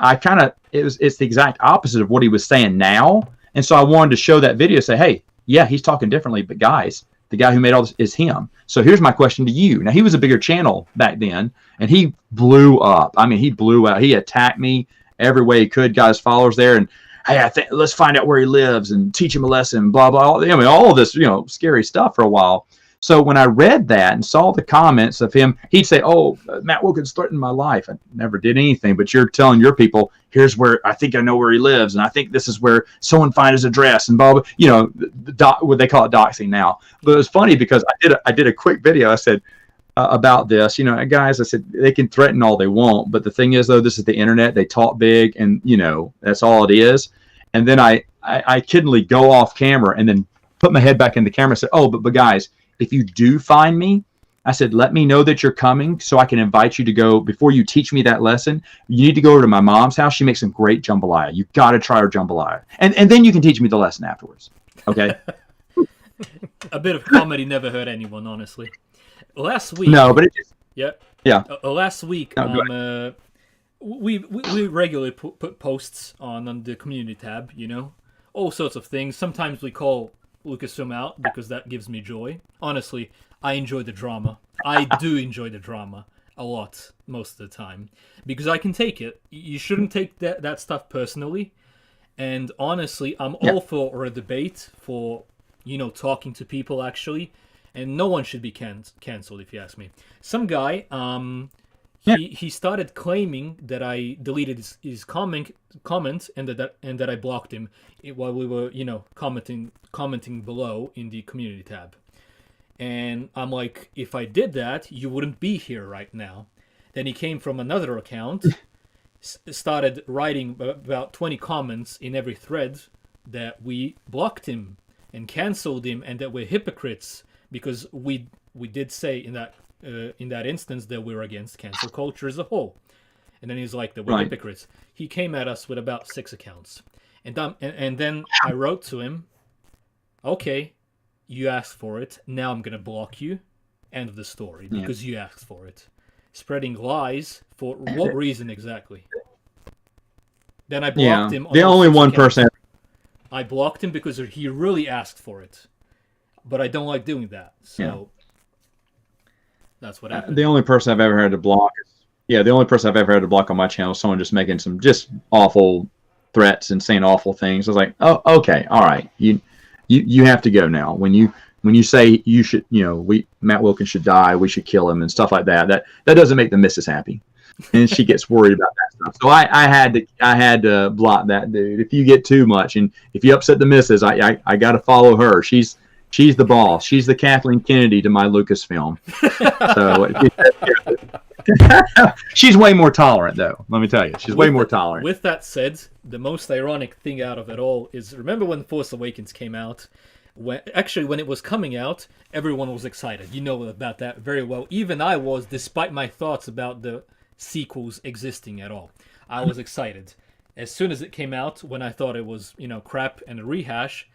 it's the exact opposite of what he was saying now. And so I wanted to show that video, say, hey, yeah, he's talking differently, but guys, the guy who made all this is him. So here's my question to you. Now, he was a bigger channel back then, and he blew up. I mean, he blew out. He attacked me every way he could, got his followers there, and hey, let's find out where he lives and teach him a lesson, blah, blah. All of this, scary stuff for a while. So when I read that and saw the comments of him, he'd say, "Oh, Matt Wilkins threatened my life. I never did anything, but you're telling your people, here's where I think I know where he lives, and I think this is where someone find his address," and blah, blah. What they call it doxing now. But it was funny because I did a quick video. I said about this, guys. I said they can threaten all they want, but the thing is, though, this is the internet. They talk big, and that's all it is. And then I kiddingly go off camera and then put my head back in the camera and said, "Oh, but guys, if you do find me," I said, "let me know that you're coming so I can invite you to go. Before you teach me that lesson, you need to go over to my mom's house. She makes some great jambalaya. You got to try her jambalaya. And then you can teach me the lesson afterwards." Okay? A bit of comedy never hurt anyone, honestly. Last week... No, but it just... Yeah. Last week, we regularly put posts on the community tab, all sorts of things. Sometimes we call Lucasfilm out because that gives me joy. Honestly, I enjoy the drama. I do enjoy the drama a lot most of the time because I can take it. You shouldn't take that stuff personally. And honestly, I'm all for a debate, for talking to people actually, and no one should be cancelled if you ask me. Some guy, he started claiming that I deleted his comment and that I blocked him while we were commenting below in the community tab. And I'm like, if I did that, you wouldn't be here right now. Then he came from another account, started writing about 20 comments in every thread that we blocked him and canceled him and that we're hypocrites because we did say in that instance that we're against cancel culture as a whole. And then he's like, that we're hypocrites. He came at us with about 6 accounts. And then I wrote to him, okay, you asked for it. Now I'm going to block you. End of the story. Because you asked for it. Spreading lies for what reason exactly? Then I blocked him. The only one person. I blocked him because he really asked for it. But I don't like doing that. So that's what happened. The only person I've ever had to block the only person I've ever had to block on my channel is someone just making some just awful threats and saying awful things. I was like, oh, okay, all right. You have to go now. When you say you should, Matt Wilkins should die, we should kill him and stuff like that. That doesn't make the missus happy, and she gets worried about that stuff. So I had to block that dude. If you get too much and if you upset the missus, I got to follow her. She's the boss. She's the Kathleen Kennedy to my Lucasfilm. So she's way more tolerant, though. Let me tell you, she's way more tolerant. With that said, the most ironic thing out of it all is, remember when Force Awakens came out? When it was coming out, everyone was excited. You know about that very well. Even I was, despite my thoughts about the sequels existing at all. I was excited. As soon as it came out, when I thought it was, crap and a rehash,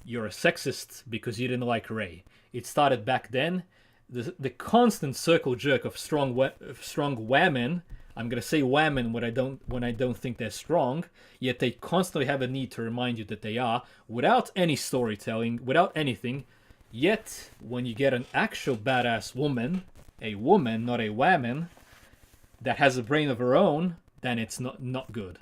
you're a sexist because you didn't like Rey. It started back then. The constant circle jerk of strong women. I'm gonna say women when I don't think they're strong. Yet they constantly have a need to remind you that they are, without any storytelling, without anything. Yet when you get an actual badass woman, a woman, not a woman, that has a brain of her own, then it's not good.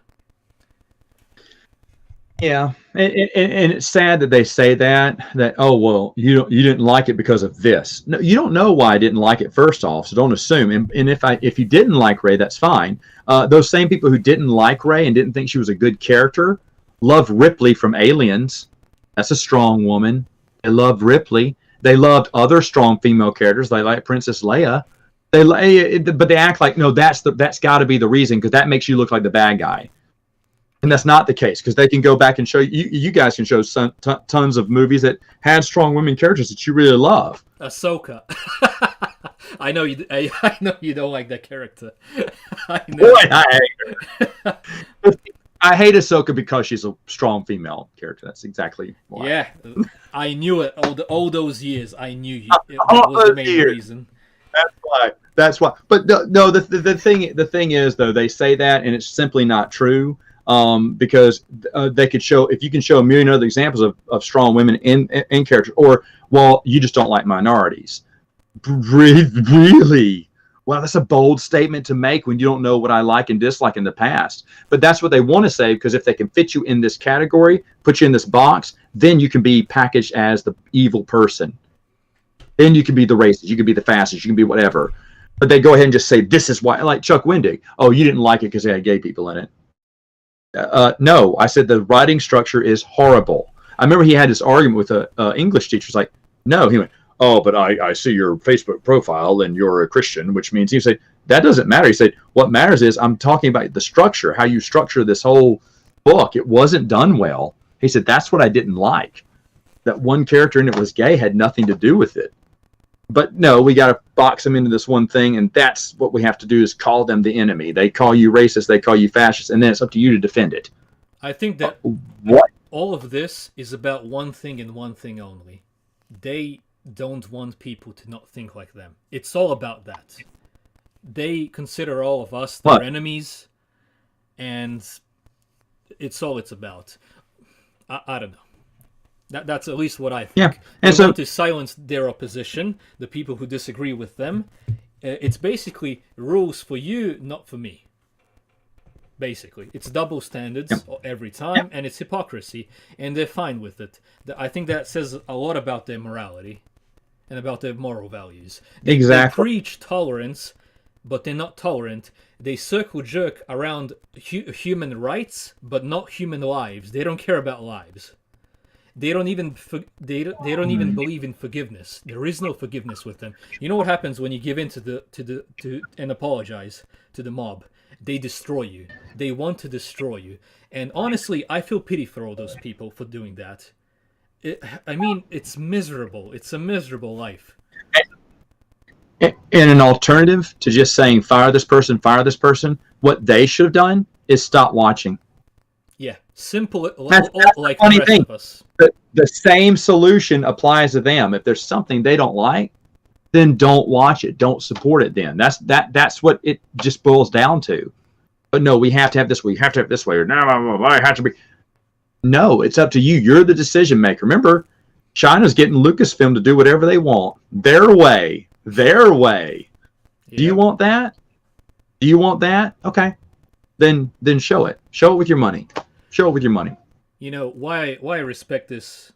Yeah, and it's sad that they say that oh well, you didn't like it because of this. No, you don't know why I didn't like it first off, so don't assume. And if you didn't like Rey, that's fine. Those same people who didn't like Rey and didn't think she was a good character loved Ripley from Aliens. That's a strong woman. They loved Ripley. They loved other strong female characters. They like Princess Leia. But they act like no, that's got to be the reason because that makes you look like the bad guy. And that's not the case because they can go back and show you guys can show tons of movies that had strong women characters that you really love. Ahsoka. I know you don't like that character. I know. Boy, I hate her. I hate Ahsoka because she's a strong female character. That's exactly why. Yeah, I knew it all those years. I knew you. That was the main reason. That's why. But no, the thing is though, they say that and it's simply not true. Because they could show, if you can show a million other examples of strong women in character, or, well, you just don't like minorities. Really? Well, that's a bold statement to make when you don't know what I like and dislike in the past. But that's what they want to say, because if they can fit you in this category, put you in this box, then you can be packaged as the evil person. Then you can be the racist, you can be the fascist, you can be whatever. But they go ahead and just say, this is why, like Chuck Wendig. Oh, you didn't like it because they had gay people in it. No, I said the writing structure is horrible. I remember he had this argument with a English teacher. He's like, no, he went, oh, but I see your Facebook profile and you're a Christian, which means he said, that doesn't matter. He said, what matters is I'm talking about the structure, how you structure this whole book. It wasn't done well. He said, that's what I didn't like. That one character in it was gay had nothing to do with it. But no, we got to box them into this one thing, and that's what we have to do is call them the enemy. They call you racist, they call you fascist, and then it's up to you to defend it. I think that all of this is about one thing and one thing only. They don't want people to not think like them. It's all about that. They consider all of us their enemies, and it's all it's about. I don't know. That's at least what I think. Yeah. And they want to silence their opposition, the people who disagree with them. It's basically rules for you, not for me. Basically. It's double standards every time, and it's hypocrisy, and they're fine with it. I think that says a lot about their morality and about their moral values. They preach tolerance, but they're not tolerant. They circle jerk around human rights, but not human lives. They don't care about lives. They don't even they don't even believe in forgiveness. There is no forgiveness with them. You know what happens when you give in to and apologize to the mob? They destroy you. They want to destroy you. And honestly, I feel pity for all those people for doing that. I mean, it's miserable. It's a miserable life. And an alternative to just saying fire this person, what they should have done is stop watching. Yeah, simple. That's like the funny the rest thing. Of us. The same solution applies to them. If there's something they don't like, then don't watch it. Don't support it. Then that's what it just boils down to. But no, we have to have this. We have to have this way. Or no, I have to be. No, it's up to you. You're the decision maker. Remember, China's getting Lucasfilm to do whatever they want. Their way. Their way. Yeah. Do you want that? Do you want that? Okay. Then show it. Show it with your money. Show it with your money. You know, why I respect this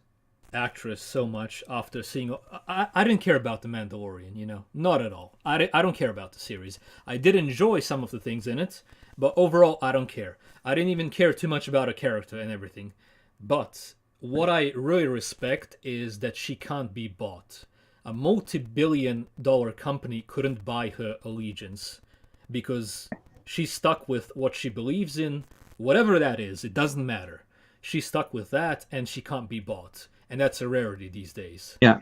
actress so much after seeing... I didn't care about The Mandalorian, you know. Not at all. I don't care about the series. I did enjoy some of the things in it, but overall, I don't care. I didn't even care too much about her character and everything. But what I really respect is that she can't be bought. A multi-billion-dollar company couldn't buy her allegiance because she's stuck with what she believes in. Whatever that is, it doesn't matter. She's stuck with that, and she can't be bought. And that's a rarity these days. Yeah.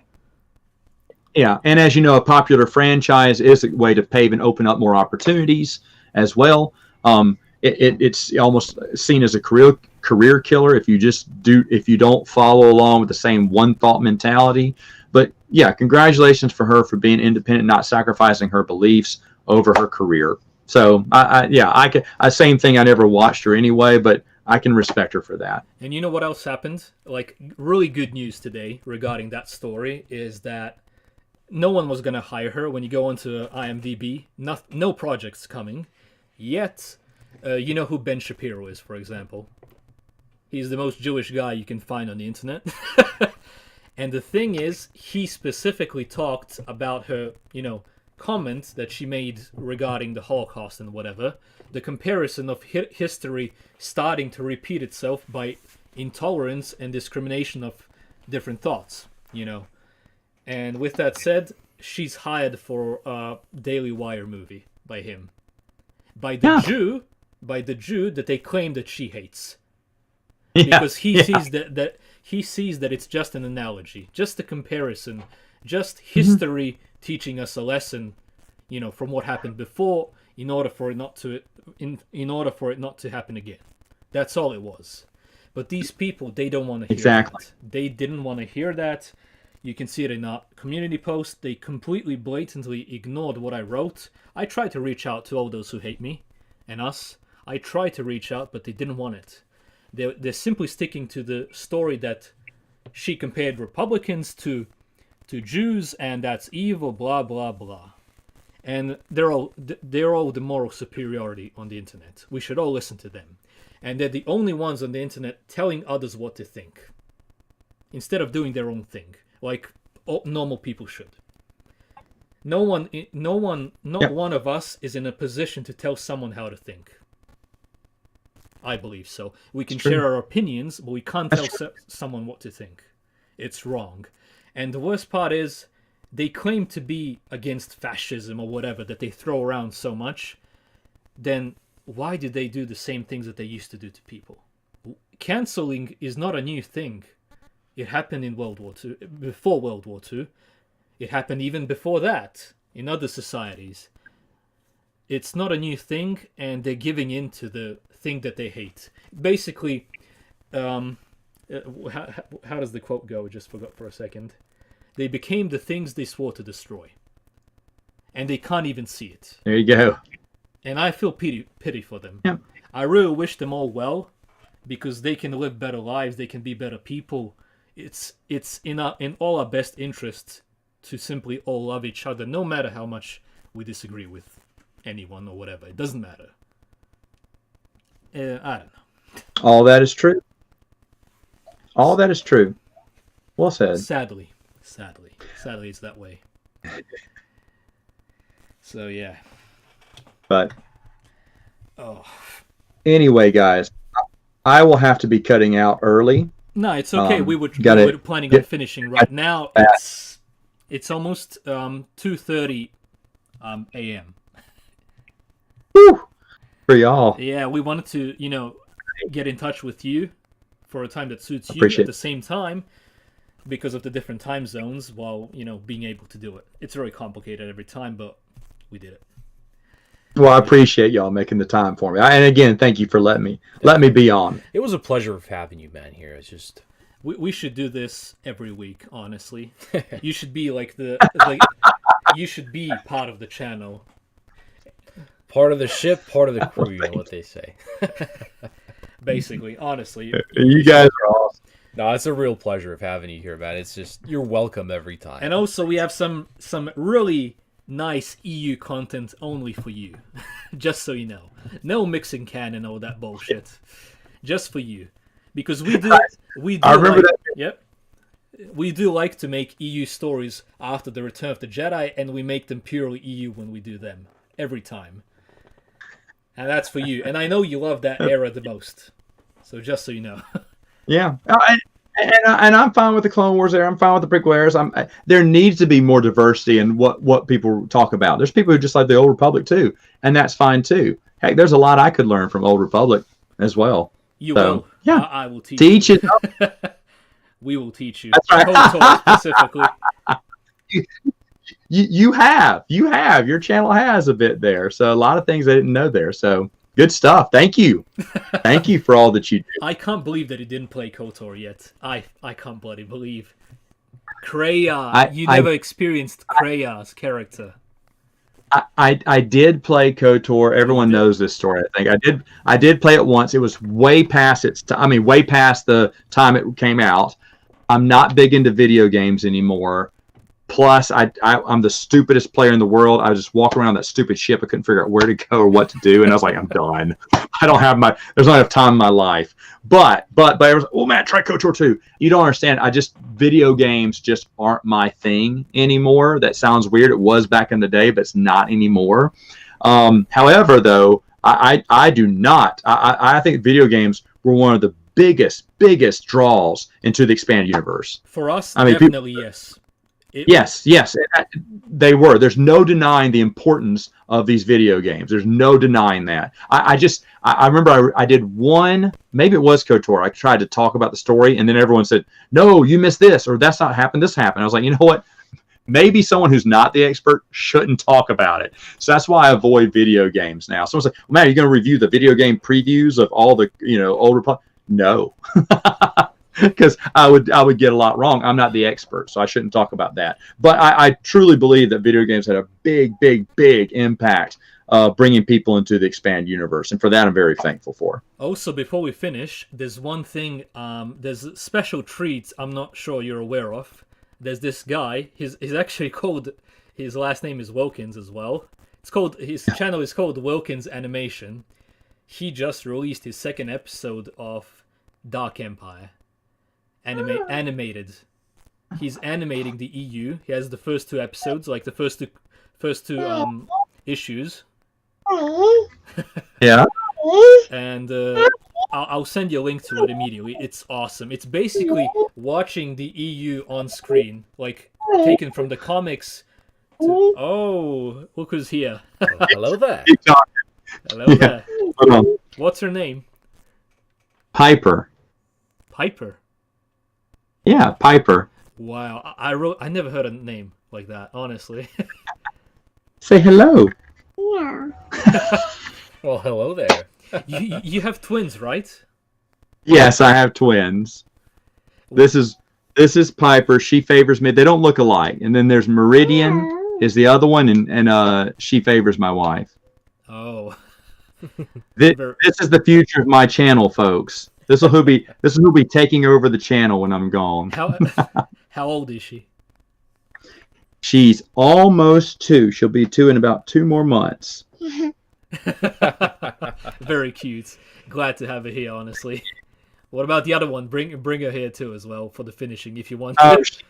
Yeah, and as you know, a popular franchise is a way to pave and open up more opportunities as well. It's almost seen as a career killer if you don't follow along with the same one thought mentality. But yeah, congratulations for her for being independent, not sacrificing her beliefs over her career. So same thing. I never watched her anyway, but I can respect her for that. And you know what else happened? Like, really good news today regarding that story is that no one was going to hire her. When you go onto IMDb, no projects coming. Yet, you know who Ben Shapiro is, for example. He's the most Jewish guy you can find on the internet. And the thing is, he specifically talked about her, comment that she made regarding the Holocaust and whatever. The comparison of history starting to repeat itself by intolerance and discrimination of different thoughts, And with that said, she's hired for a Daily Wire movie by him. By the Jew that they claim that she hates. Because he sees that it's just an analogy, just a comparison, just history teaching us a lesson, from what happened before, in order for it not to happen again. That's all it was. But these people, they don't want to hear that. They didn't want to hear that. You can see it in our community post. They completely blatantly ignored what I wrote. I tried to reach out to all those who hate me and us. I tried to reach out, but they didn't want it. They're simply sticking to the story that she compared Republicans to Jews, and that's evil, blah, blah, blah. And they're all the moral superiority on the internet. We should all listen to them. And they're the only ones on the internet telling others what to think, instead of doing their own thing, like normal people should. Not one of us is in a position to tell someone how to think. I believe so. We can share our opinions, but we can't tell someone what to think. It's wrong. And the worst part is, they claim to be against fascism or whatever that they throw around so much. Then why do they do the same things that they used to do to people? Canceling is not a new thing. It happened in World War II, before World War II. It happened even before that in other societies. It's not a new thing, and they're giving in to the thing that they hate. Basically, how does the quote go? I just forgot for a second. They became the things they swore to destroy. And they can't even see it. There you go. And I feel pity for them. Yeah. I really wish them all well, because they can live better lives, they can be better people. It's in all our best interests to simply all love each other, no matter how much we disagree with anyone or whatever. It doesn't matter. I don't know. All that is true. All that is true. Well said. Sadly, it's that way. So yeah. But Oh. anyway, guys, I will have to be cutting out early. No, it's okay. We were planning on finishing right now. It's almost 2:30 a.m. Whew, for y'all. Yeah, we wanted to, get in touch with you for a time that suits you Appreciate at the same time because of the different time zones while, being able to do it. It's very complicated every time, but we did it. Well, I appreciate y'all making the time for me. And again, thank you for letting me be on. It was a pleasure of having you, man, here. It's just... We should do this every week, honestly. You should be you should be part of the channel. Part of the ship, part of the crew, you know what they say. Basically, honestly. You guys are awesome. No, it's a real pleasure of having you here, man. It's just, you're welcome every time. And also, we have some really nice EU content only for you. Just so you know. No mixing can and all that bullshit. Just for you. Because we do I remember that. Yep. We do like to make EU stories after the Return of the Jedi, and we make them purely EU when we do them. Every time. And that's for you. And I know you love that era the most. So just so you know. Yeah. And I'm fine with the Clone Wars era. I'm fine with the prequel eras. There needs to be more diversity in what people talk about. There's people who just like the Old Republic too, and that's fine too. Heck, there's a lot I could learn from Old Republic as well. You will. Yeah. I will teach you. We will teach you. That's right. Specifically. You have. Your channel has a bit there. So a lot of things I didn't know there. So good stuff. Thank you. Thank you for all that you do. I can't believe that you didn't play KOTOR yet. I can't bloody believe. Kreia. You never experienced Kreia's character. I did play KOTOR. Everyone knows this story. I think I did play it once. It was way past way past the time it came out. I'm not big into video games anymore. Plus, I'm the stupidest player in the world. I just walk around that stupid ship. I couldn't figure out where to go or what to do, and I was like, I'm done. There's not enough time in my life. But I was, oh man, try KOTOR 2. You don't understand. Video games just aren't my thing anymore. That sounds weird. It was back in the day, but it's not anymore. However, though, I do not. I think video games were one of the biggest draws into the expanded universe. For us, definitely yes. Yes, they were. There's no denying the importance of these video games. There's no denying that. I remember I did one, maybe it was KOTOR. I tried to talk about the story, and then everyone said, no, you missed this, or that's not happened, this happened. I was like, you know what? Maybe someone who's not the expert shouldn't talk about it. So that's why I avoid video games now. Someone's like, well, man, are you going to review the video game previews of all the older... No. Because I would get a lot wrong. I'm not the expert, so I shouldn't talk about that. But I truly believe that video games had a big impact bringing people into the expanded universe, and for that I'm very thankful for. Also, before we finish, there's one thing. There's special treats I'm not sure you're aware of. There's this guy. He's actually called. His last name is Wilkins as well. His channel is called Wilkins Animation. He just released his second episode of Dark Empire. Animated. He's animating the EU. He has the first two episodes, like the first two issues. Yeah. And I'll send you a link to it immediately. It's awesome. It's basically watching the EU on screen, like taken from the comics. Oh, look who's here. Hello there. Hello there. What's her name? Piper. Piper. Yeah, Piper. Wow, I never heard a name like that, honestly. Say hello. Yeah. Well, hello there. You have twins, right? Yes, I have twins. This is Piper. She favors me. They don't look alike. And then there's Meridian is the other one, and she favors my wife. Oh. This is the future of my channel, folks. This is who'll be taking over the channel when I'm gone. How old is she? She's almost 2. She'll be 2 in about 2 more months. Very cute. Glad to have her here, honestly. What about the other one? Bring her here too as well for the finishing if you want to. She's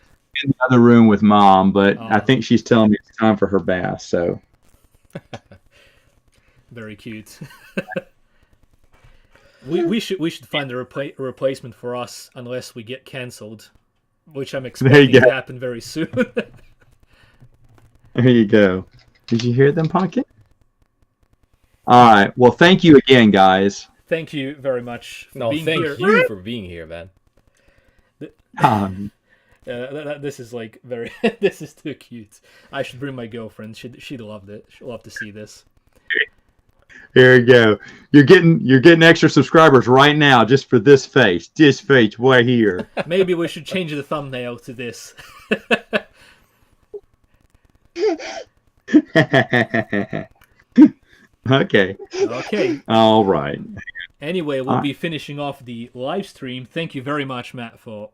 in the other room with Mom, but I think she's telling me it's time for her bath. So Very cute. we should find a replacement for us unless we get cancelled, which I'm expecting to happen very soon. There you go. Did you hear them, Pumpkin? All right. Well, thank you again, guys. Thank you very much for No, being thank here. you for being here, man. This is like very. This is too cute. I should bring my girlfriend. She'd love it. She'll love to see this. Here you go. You're getting extra subscribers right now just for this face. This face right here. Maybe we should change the thumbnail to this. Okay. Okay. All right. Anyway, we'll be finishing off the live stream. Thank you very much, Matt, for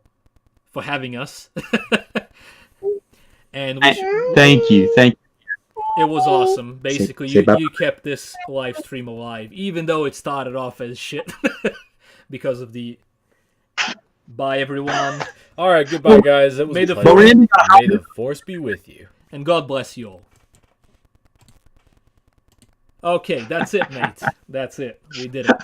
having us. And Thank you. it was awesome. Basically, you kept this live stream alive, even though it started off as shit because of the. Bye, everyone. All right, goodbye, guys. It was May the May the force be with you. And God bless you all. Okay, that's it, mate. That's it. We did it.